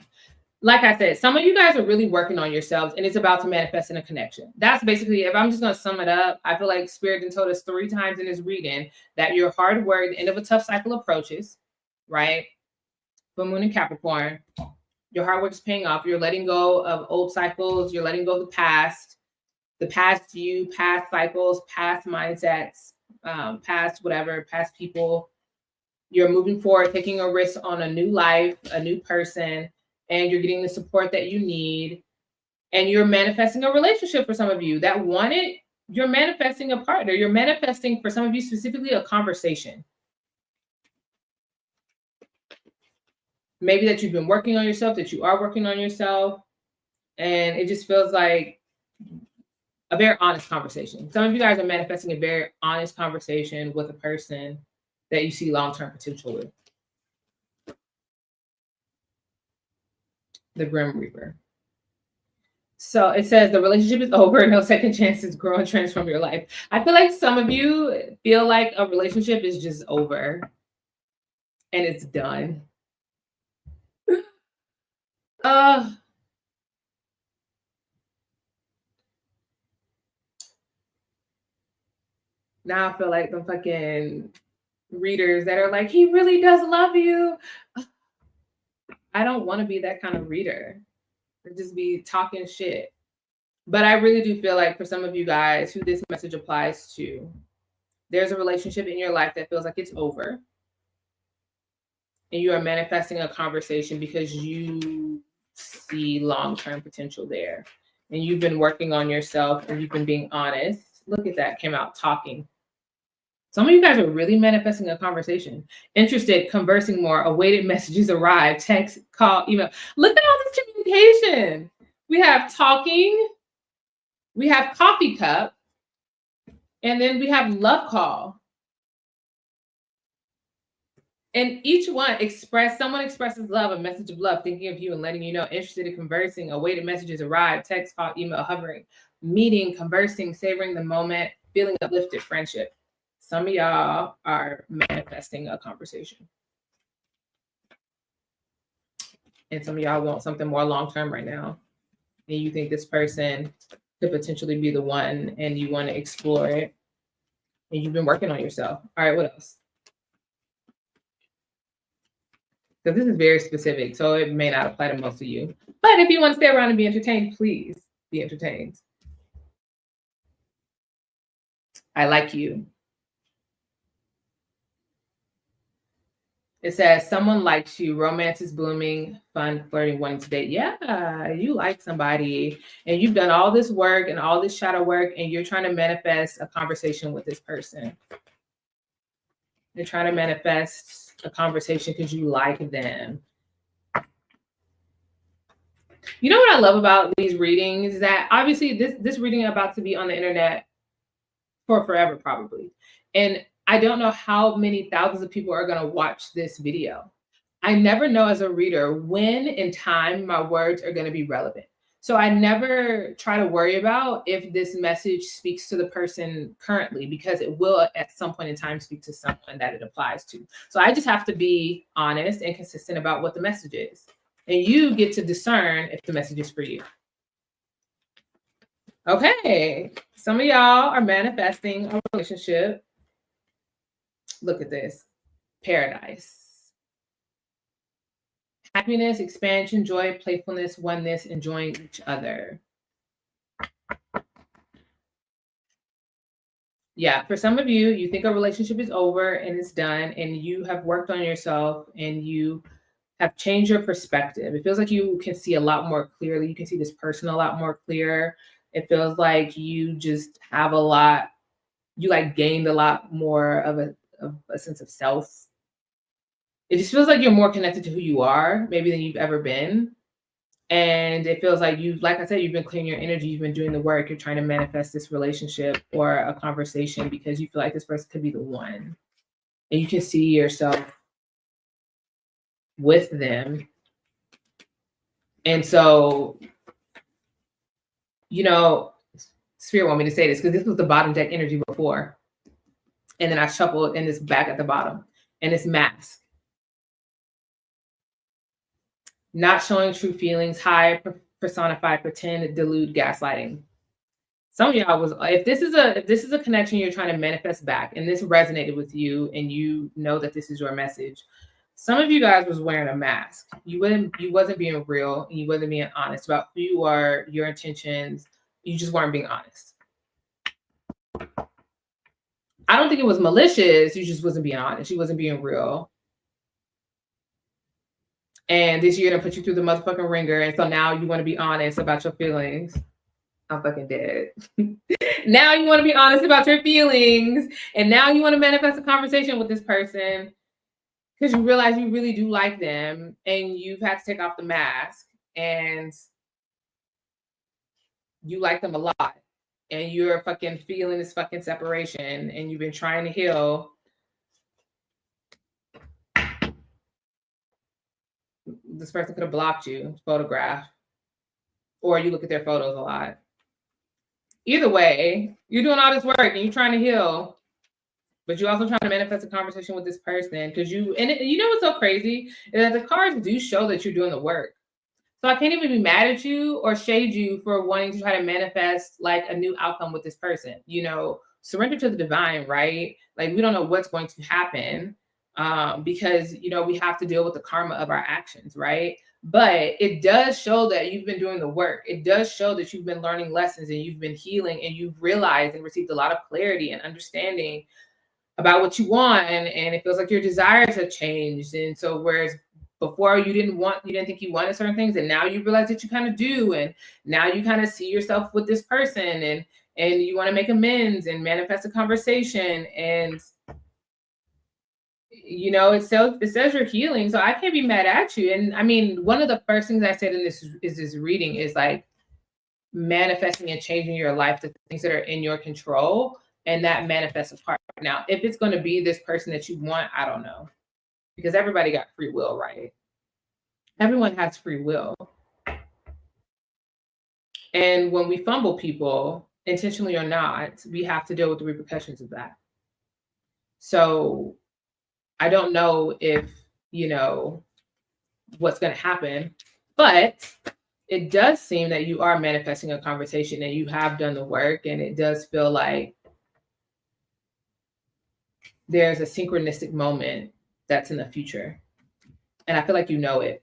Like I said, some of you guys are really working on yourselves and it's about to manifest in a connection. That's basically, if I'm just going to sum it up, I feel like Spirit done told us 3 times in this reading that your hard work, the end of a tough cycle approaches, right? Full moon in Capricorn. Your hard work is paying off. You're letting go of old cycles. You're letting go of the past you, past cycles, past mindsets, past whatever, past people. You're moving forward, taking a risk on a new life, a new person, and you're getting the support that you need. And you're manifesting a relationship for some of you that wanted, you're manifesting a partner. You're manifesting, for some of you specifically, a conversation. Maybe that you've been working on yourself, that you are working on yourself. And it just feels like a very honest conversation. Some of you guys are manifesting a very honest conversation with a person that you see long-term potential with. The Grim Reaper. So it says the relationship is over, no second chances, grow and transform your life. I feel like some of you feel like a relationship is just over and it's done. Now I feel like the fucking readers that are like, he really does love you. I don't want to be that kind of reader. Or just be talking shit. But I really do feel like for some of you guys who this message applies to, there's a relationship in your life that feels like it's over. And you are manifesting a conversation because you see long-term potential there. And you've been working on yourself and you've been being honest. Look at that, came out talking. Some of you guys are really manifesting a conversation. Interested, conversing more, awaited messages arrive, text, call, email. Look at all this communication. We have talking, we have coffee cup, and then we have love call. And each one someone expresses love, a message of love, thinking of you and letting you know, interested in conversing, awaited messages arrive, text, call, email, hovering, meeting, conversing, savoring the moment, feeling uplifted, friendship. Some of y'all are manifesting a conversation. And some of y'all want something more long-term right now. And you think this person could potentially be the one and you want to explore it. And you've been working on yourself. All right, what else? So this is very specific, so it may not apply to most of you. But if you want to stay around and be entertained, please be entertained. I like you. It says, someone likes you, romance is blooming, fun, flirting, wanting to date. Yeah, you like somebody and you've done all this work and all this shadow work and you're trying to manifest a conversation with this person. You're trying to manifest a conversation because you like them. You know what I love about these readings is that obviously this reading is about to be on the internet for forever probably. And I don't know how many thousands of people are going to watch this video. I never know as a reader when in time my words are going to be relevant. So I never try to worry about if this message speaks to the person currently, because it will at some point in time speak to someone that it applies to. So I just have to be honest and consistent about what the message is. And you get to discern if the message is for you. Okay, some of y'all are manifesting a relationship. Look at this. Paradise. Happiness, expansion, joy, playfulness, oneness, enjoying each other. Yeah, for some of you, you think a relationship is over and it's done and you have worked on yourself and you have changed your perspective. It feels like you can see a lot more clearly. You can see this person a lot more clear. It feels like you just have a lot, you like gained a lot more of a sense of self. It just feels like you're more connected to who you are, maybe than you've ever been. And it feels like like I said, you've been clearing your energy, you've been doing the work, you're trying to manifest this relationship or a conversation because you feel like this person could be the one. And you can see yourself with them. And so, you know, Spirit want me to say this because this was the bottom deck energy before. And then I shuffled in this back at the bottom and this mask. Not showing true feelings, hide, personified, pretend, delude, gaslighting. Some of y'all was, if this is a connection you're trying to manifest back and this resonated with you and you know that this is your message, some of you guys was wearing a mask. You wasn't being real and you wasn't being honest about who you are, your intentions. You just weren't being honest. I don't think it was malicious. You just wasn't being honest. You wasn't being real. And this year, gonna put you through the motherfucking ringer. And so now you want to be honest about your feelings. I'm fucking dead. Now you want to be honest about your feelings. And now you want to manifest a conversation with this person because you realize you really do like them and you've had to take off the mask and you like them a lot. And you're fucking feeling this fucking separation and you've been trying to heal. This person could have blocked you, photograph, or you look at their photos a lot. Either way, you're doing all this work and you're trying to heal, but you're also trying to manifest a conversation with this person because you know what's so crazy is that the cards do show that you're doing the work. So I can't even be mad at you or shade you for wanting to try to manifest like a new outcome with this person. You know, surrender to the divine, right? Like we don't know what's going to happen because, you know, we have to deal with the karma of our actions, right? But it does show that you've been doing the work. It does show that you've been learning lessons and you've been healing and you've realized and received a lot of clarity and understanding about what you want. And it feels like your desires have changed. And so whereas before you didn't think you wanted certain things, and now you realize that you kind of do. And now you kind of see yourself with this person and you want to make amends and manifest a conversation. And you know, it says you're healing, so I can't be mad at you. And I mean, one of the first things I said in this reading is like manifesting and changing your life to things that are in your control, and that manifests a part. Now, if it's going to be this person that you want, I don't know, because everybody got free will, right? Everyone has free will, and when we fumble people, intentionally or not, we have to deal with the repercussions of that. So I don't know if, you know, what's going to happen, but it does seem that you are manifesting a conversation and you have done the work, and it does feel like there's a synchronistic moment that's in the future. And I feel like you know it.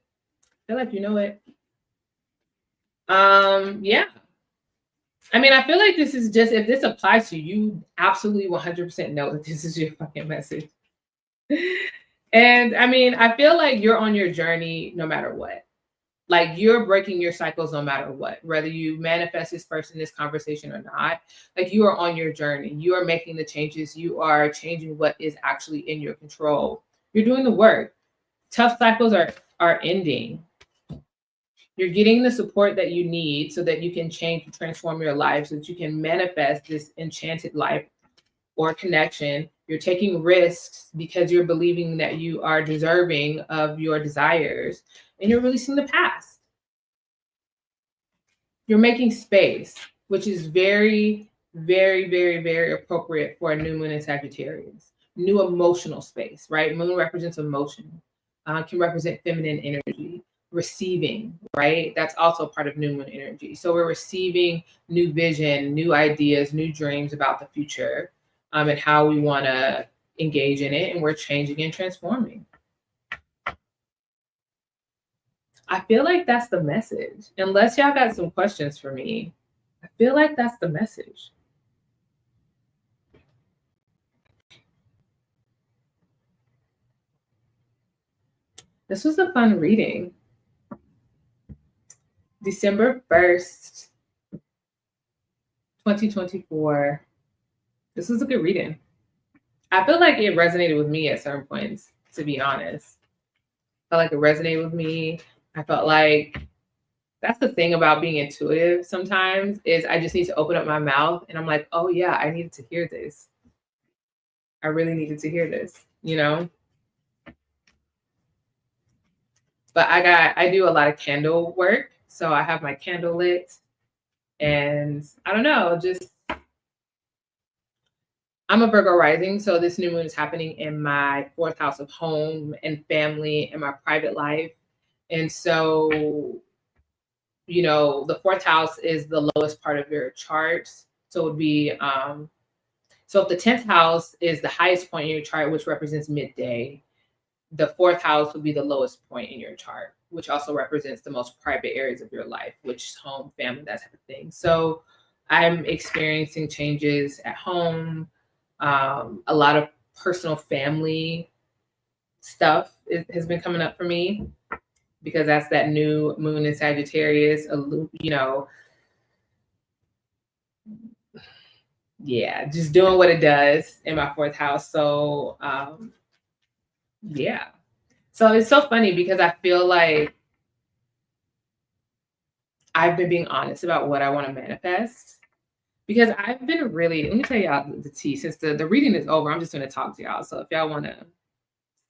Yeah. I mean, I feel like this is just, if this applies to you, you absolutely 100% know that this is your fucking message. And I mean, I feel like you're on your journey no matter what. Like you're breaking your cycles no matter what, whether you manifest this person, this conversation or not. Like you are on your journey. You are making the changes. You are changing what is actually in your control. You're doing the work. Tough cycles are ending. You're getting the support that you need so that you can change and transform your life, so that you can manifest this enchanted life or connection. You're taking risks because you're believing that you are deserving of your desires, and you're releasing the past. You're making space, which is very, very, very, very appropriate for a new moon in Sagittarius. New emotional space, right? Moon represents emotion, can represent feminine energy, receiving, right? That's also part of new moon energy. So we're receiving new vision, new ideas, new dreams about the future. And how we want to engage in it, and we're changing and transforming. I feel like that's the message. Unless y'all got some questions for me, I feel like that's the message. This was a fun reading. December 1st, 2024. This was a good reading. I feel like it resonated with me at certain points, to be honest. I felt like it resonated with me. I felt like that's the thing about being intuitive sometimes, is I just need to open up my mouth and I'm like, oh yeah, I needed to hear this. I really needed to hear this, you know? But I do a lot of candle work. So I have my candle lit, and I don't know, just I'm a Virgo rising, so this new moon is happening in my fourth house of home and family and my private life. And so, the fourth house is the lowest part of your chart. So it would be so if the 10th house is the highest point in your chart, which represents midday, the fourth house would be the lowest point in your chart, which also represents the most private areas of your life, which is home, family, that type of thing. So I'm experiencing changes at home. A lot of personal family stuff has been coming up for me because that's that new moon in Sagittarius, yeah, just doing what it does in my fourth house. So, yeah. So it's so funny because I feel like I've been being honest about what I want to manifest. Because I've been really, let me tell y'all the tea. Since the reading is over, I'm just going to talk to y'all. So if y'all want to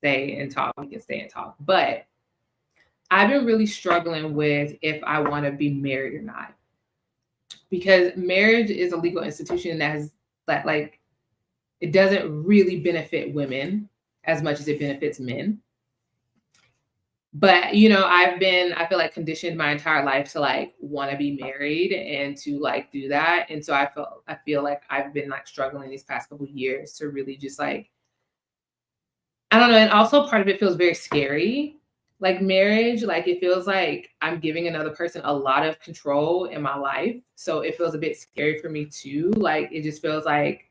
stay and talk, we can stay and talk. But I've been really struggling with if I want to be married or not. Because marriage is a legal institution that like, it doesn't really benefit women as much as it benefits men. But I feel like conditioned my entire life to like want to be married and to like do that. And so I feel like I've been like struggling these past couple of years to really just like, I don't know. And also part of it feels very scary. Like marriage, like it feels like I'm giving another person a lot of control in my life. So it feels a bit scary for me too. Like it just feels like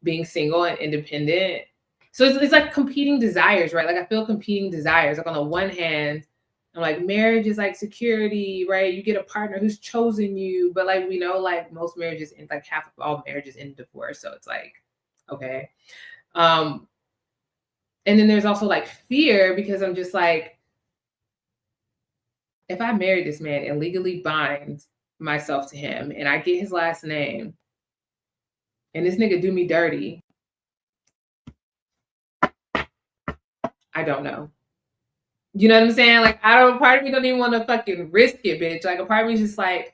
being single and independent. So it's like competing desires, right? Like I feel competing desires. Like on the one hand, I'm like, marriage is like security, right? You get a partner who's chosen you. But like we know, like most marriages end, like half of all marriages end divorce. So it's like, okay. And then there's also like fear because I'm just like, if I marry this man and legally bind myself to him and I get his last name and this nigga do me dirty, I don't know. You know what I'm saying? Like, part of me don't even want to fucking risk it, bitch. Like, a part of me is just like,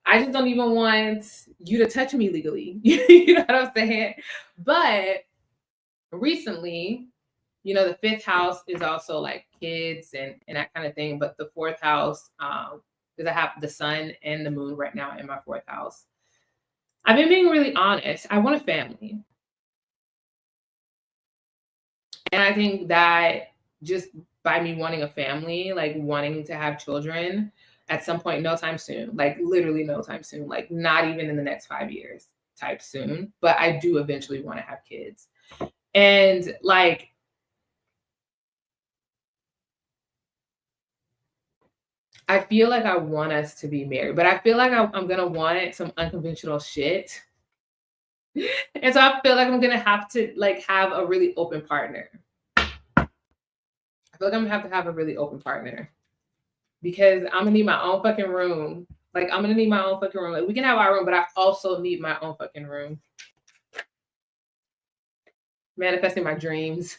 I just don't even want you to touch me legally. You know what I'm saying? But recently, the fifth house is also like kids and that kind of thing. But the fourth house, because I have the sun and the moon right now in my fourth house. I've been being really honest. I want a family. And I think that just by me wanting a family, like wanting to have children at some point, no time soon, like literally no time soon, like not even in the next 5 years type soon. But I do eventually want to have kids. And like, I feel like I want us to be married, but I feel like I'm going to want some unconventional shit. And so I feel like I'm going to have to like have a really open partner. I feel like I'm gonna have a really open partner because I'm gonna need my own fucking room. Like I'm gonna need my own fucking room. Like we can have our room, but I also need my own fucking room. Manifesting my dreams.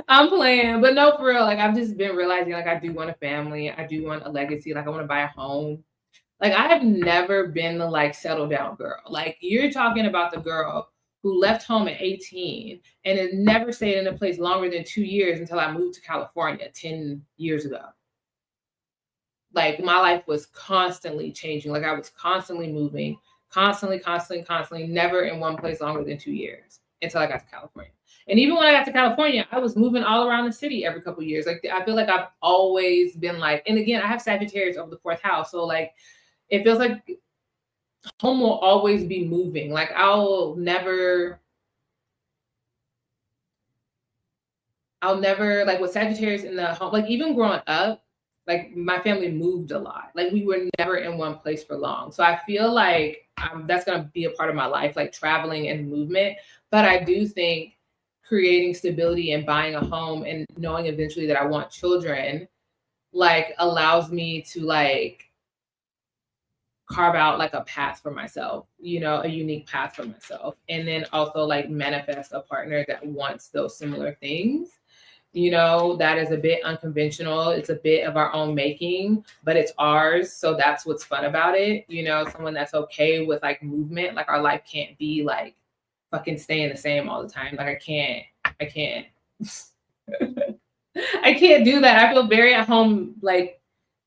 I'm playing, but no, for real. Like I've just been realizing, like I do want a family. I do want a legacy. Like I want to buy a home. Like I have never been the like settle down girl. Like you're talking about the girl who left home at 18 and had never stayed in a place longer than 2 years until I moved to California 10 years ago. Like my life was constantly changing. Like I was constantly moving, constantly, never in one place longer than 2 years until I got to California. And even when I got to California, I was moving all around the city every couple of years. Like I feel like I've always been like, and again, I have Sagittarius over the fourth house. So like, it feels like home will always be moving. Like I'll never like with Sagittarius in the home, like even growing up, like my family moved a lot. Like we were never in one place for long. So I feel like that's going to be a part of my life, like traveling and movement. But I do think creating stability and buying a home and knowing eventually that I want children, like allows me to like carve out like a path for myself, a unique path for myself. And then also like manifest a partner that wants those similar things. You know, that is a bit unconventional. It's a bit of our own making, but it's ours. So that's what's fun about it. You know, someone that's okay with like movement. Like our life can't be like fucking staying the same all the time. Like I can't. I can't do that. I feel very at home, like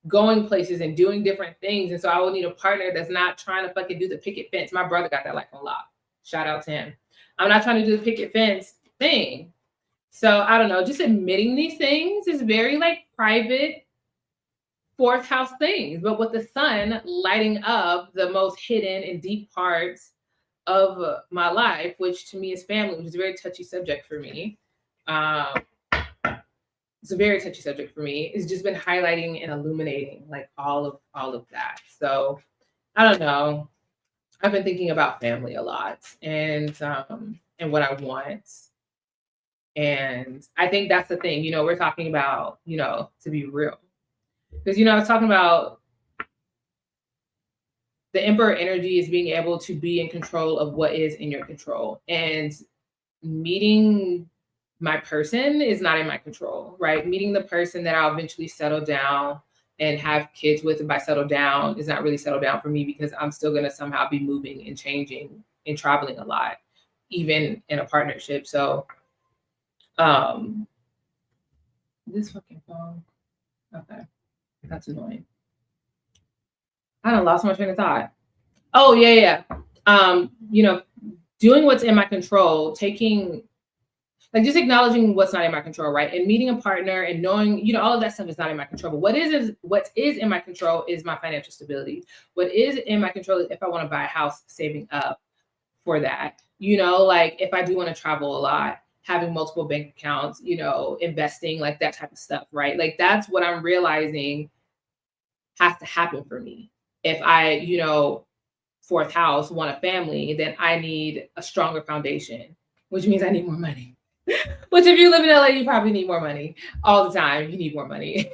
going places and doing different things. And so I will need a partner that's not trying to fucking do the picket fence. My brother got that life on lock. Shout out to him. I'm not trying to do the picket fence thing. So I don't know, just admitting these things is very like private fourth house things. But with the sun lighting up the most hidden and deep parts of my life, which to me is family, which is a very touchy subject for me. It's a very touchy subject for me. It's just been highlighting and illuminating like all of that. So I don't know. I've been thinking about family a lot and what I want. And I think that's the thing, you know, we're talking about, you know, to be real. Because, you know, I was talking about the emperor energy is being able to be in control of what is in your control. And meeting my person is not in my control, right? Meeting the person that I'll eventually settle down and have kids with, and by settle down is not really settle down for me because I'm still going to somehow be moving and changing and traveling a lot, even in a partnership. So, this fucking phone. Okay, that's annoying. I done lost my train of thought. Oh yeah. You know, doing what's in my control, taking like just acknowledging what's not in my control, right? And meeting a partner and knowing, you know, all of that stuff is not in my control. But what is in my control is my financial stability. What is in my control is if I want to buy a house, saving up for that. You know, like if I do want to travel a lot, having multiple bank accounts, you know, investing, like that type of stuff, right? Like that's what I'm realizing has to happen for me. If I, you know, fourth house, want a family, then I need a stronger foundation, which means I need more money. Which if you live in LA, you probably need more money all the time. You need more money.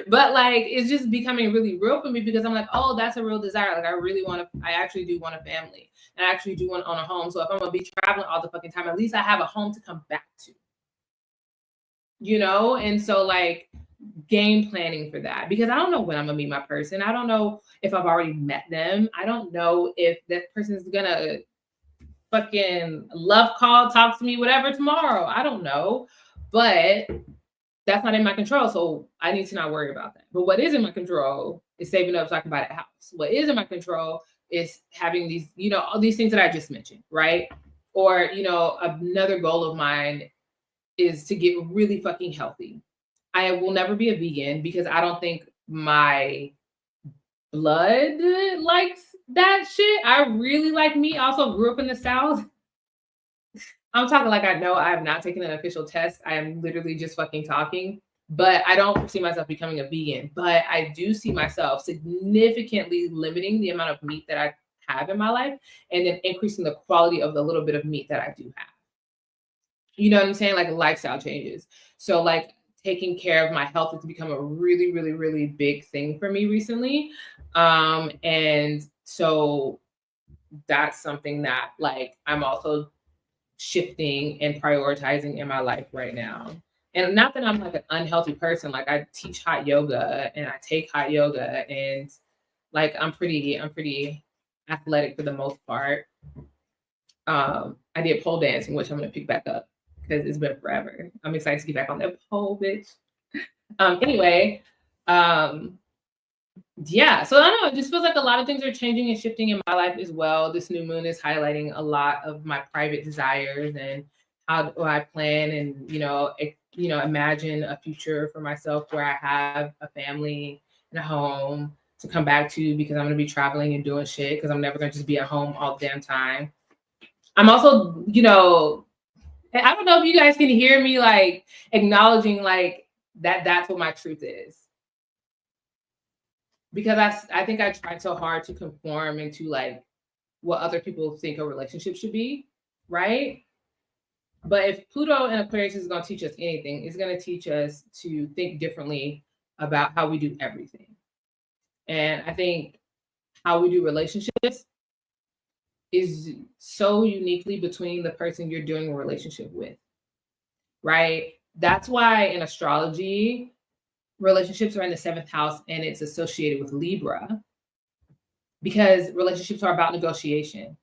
But like it's just becoming really real for me because I'm like, oh, that's a real desire. Like I actually do want a family. And I actually do want to own a home. So if I'm gonna be traveling all the fucking time, at least I have a home to come back to. You know? And so like game planning for that because I don't know when I'm gonna meet my person. I don't know if I've already met them. I don't know if that person's gonna fucking love call, talk to me, whatever tomorrow. I don't know. But that's not in my control. So I need to not worry about that. But what is in my control is saving up so I can buy that house. What is in my control is having these, you know, all these things that I just mentioned, right? Or, you know, another goal of mine is to get really fucking healthy. I will never be a vegan because I don't think my blood likes that shit. I really like meat. I also grew up in the South. I'm talking like I know I have not taken an official test. I am literally just fucking talking. But I don't see myself becoming a vegan. But I do see myself significantly limiting the amount of meat that I have in my life and then increasing the quality of the little bit of meat that I do have. You know what I'm saying? Like lifestyle changes. So like taking care of my health has become a really, really, really big thing for me recently. And so that's something that like I'm also shifting and prioritizing in my life right now. And not that I'm like an unhealthy person. Like I teach hot yoga and I take hot yoga and like I'm pretty athletic for the most part. I did pole dancing, which I'm gonna pick back up because it's been forever. I'm excited to get back on that pole, bitch. Anyway, yeah, so I don't know, it just feels like a lot of things are changing and shifting in my life as well. This new moon is highlighting a lot of my private desires and how do I plan and imagine a future for myself where I have a family and a home to come back to because I'm gonna be traveling and doing shit because I'm never gonna just be at home all the damn time. I'm also, I don't know if you guys can hear me like acknowledging like that's what my truth is. Because I think I tried so hard to conform into like what other people think a relationship should be, right? But if Pluto and Aquarius is going to teach us anything, it's going to teach us to think differently about how we do everything. And I think how we do relationships is so uniquely between the person you're doing a relationship with, right? That's why in astrology, relationships are in the 7th house and it's associated with Libra, because relationships are about negotiation.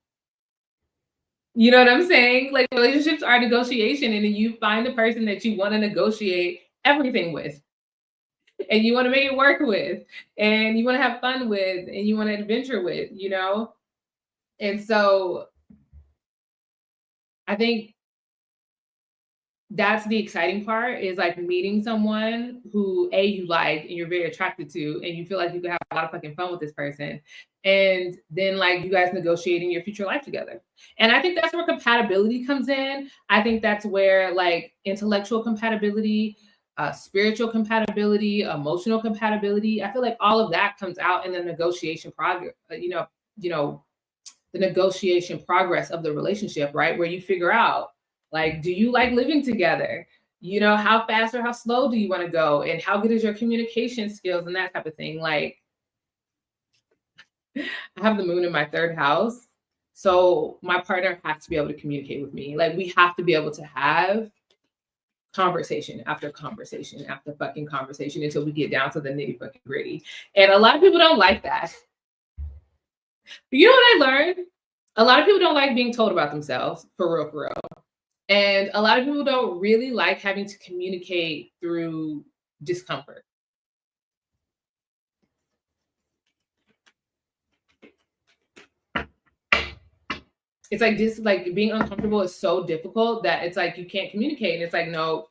You know what I'm saying? Like, relationships are negotiation, and then you find the person that you want to negotiate everything with, and you want to make it work with, and you want to have fun with, and you want to adventure with, you know? And so I think that's the exciting part, is like meeting someone who you like and you're very attracted to, and you feel like you can have a lot of fucking fun with this person, and then like you guys negotiating your future life together. And I think that's where compatibility comes in. I think that's where like intellectual compatibility, spiritual compatibility, emotional compatibility, I feel like all of that comes out in the negotiation progress, the negotiation progress of the relationship, right? Where you figure out, like, do you like living together? You know, how fast or how slow do you want to go? And how good is your communication skills and that type of thing? Like, I have the moon in my 3rd house. So my partner has to be able to communicate with me. Like, we have to be able to have conversation after conversation after fucking conversation until we get down to the nitty fucking gritty. And a lot of people don't like that. You know what I learned? A lot of people don't like being told about themselves, for real, for real. And a lot of people don't really like having to communicate through discomfort. It's like this, like being uncomfortable is so difficult that it's like you can't communicate. And it's like, no,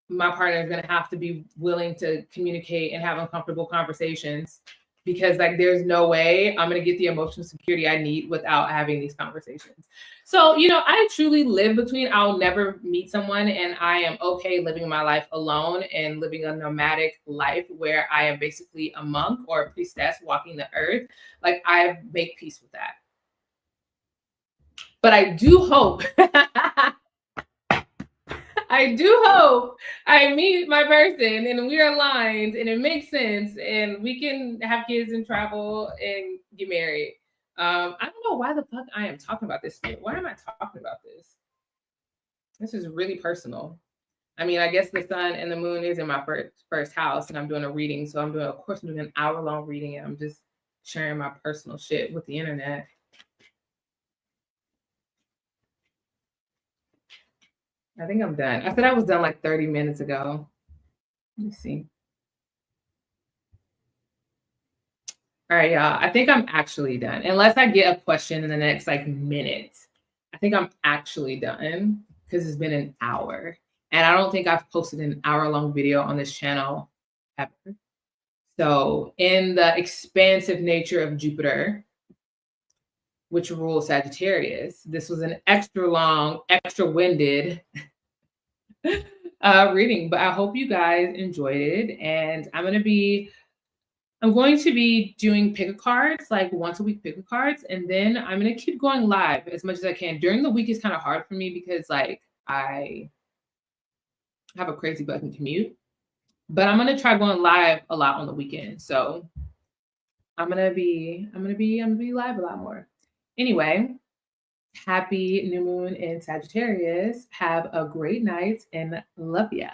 my partner is going to have to be willing to communicate and have uncomfortable conversations, because like there's no way I'm going to get the emotional security I need without having these conversations. So, you know, I truly live between, I'll never meet someone and I am okay living my life alone and living a nomadic life where I am basically a monk or a priestess walking the earth. Like, I make peace with that. But I do hope I do hope I meet my person and we're aligned and it makes sense and we can have kids and travel and get married. I don't know why the fuck I am talking about this. Why am I talking about this? This is really personal. I mean, I guess the sun and the moon is in my first house, and I'm doing a reading. So I'm doing an hour-long reading, and I'm just sharing my personal shit with the internet. I think I'm done. I said I was done like 30 minutes ago. Let me see. All right, y'all. I think I'm actually done. Unless I get a question in the next like minute. I think I'm actually done because it's been an hour. And I don't think I've posted an hour-long video on this channel ever. So, in the expansive nature of Jupiter, which rules Sagittarius, this was an extra long, extra winded reading, but I hope you guys enjoyed it. And I'm going to be doing pick a cards, like once a week pick a cards, and then I'm going to keep going live as much as I can. During the week is kind of hard for me because like I have a crazy fucking commute, but I'm going to try going live a lot on the weekend. So I'm going to be live a lot more. Anyway, happy new moon in Sagittarius. Have a great night and love ya.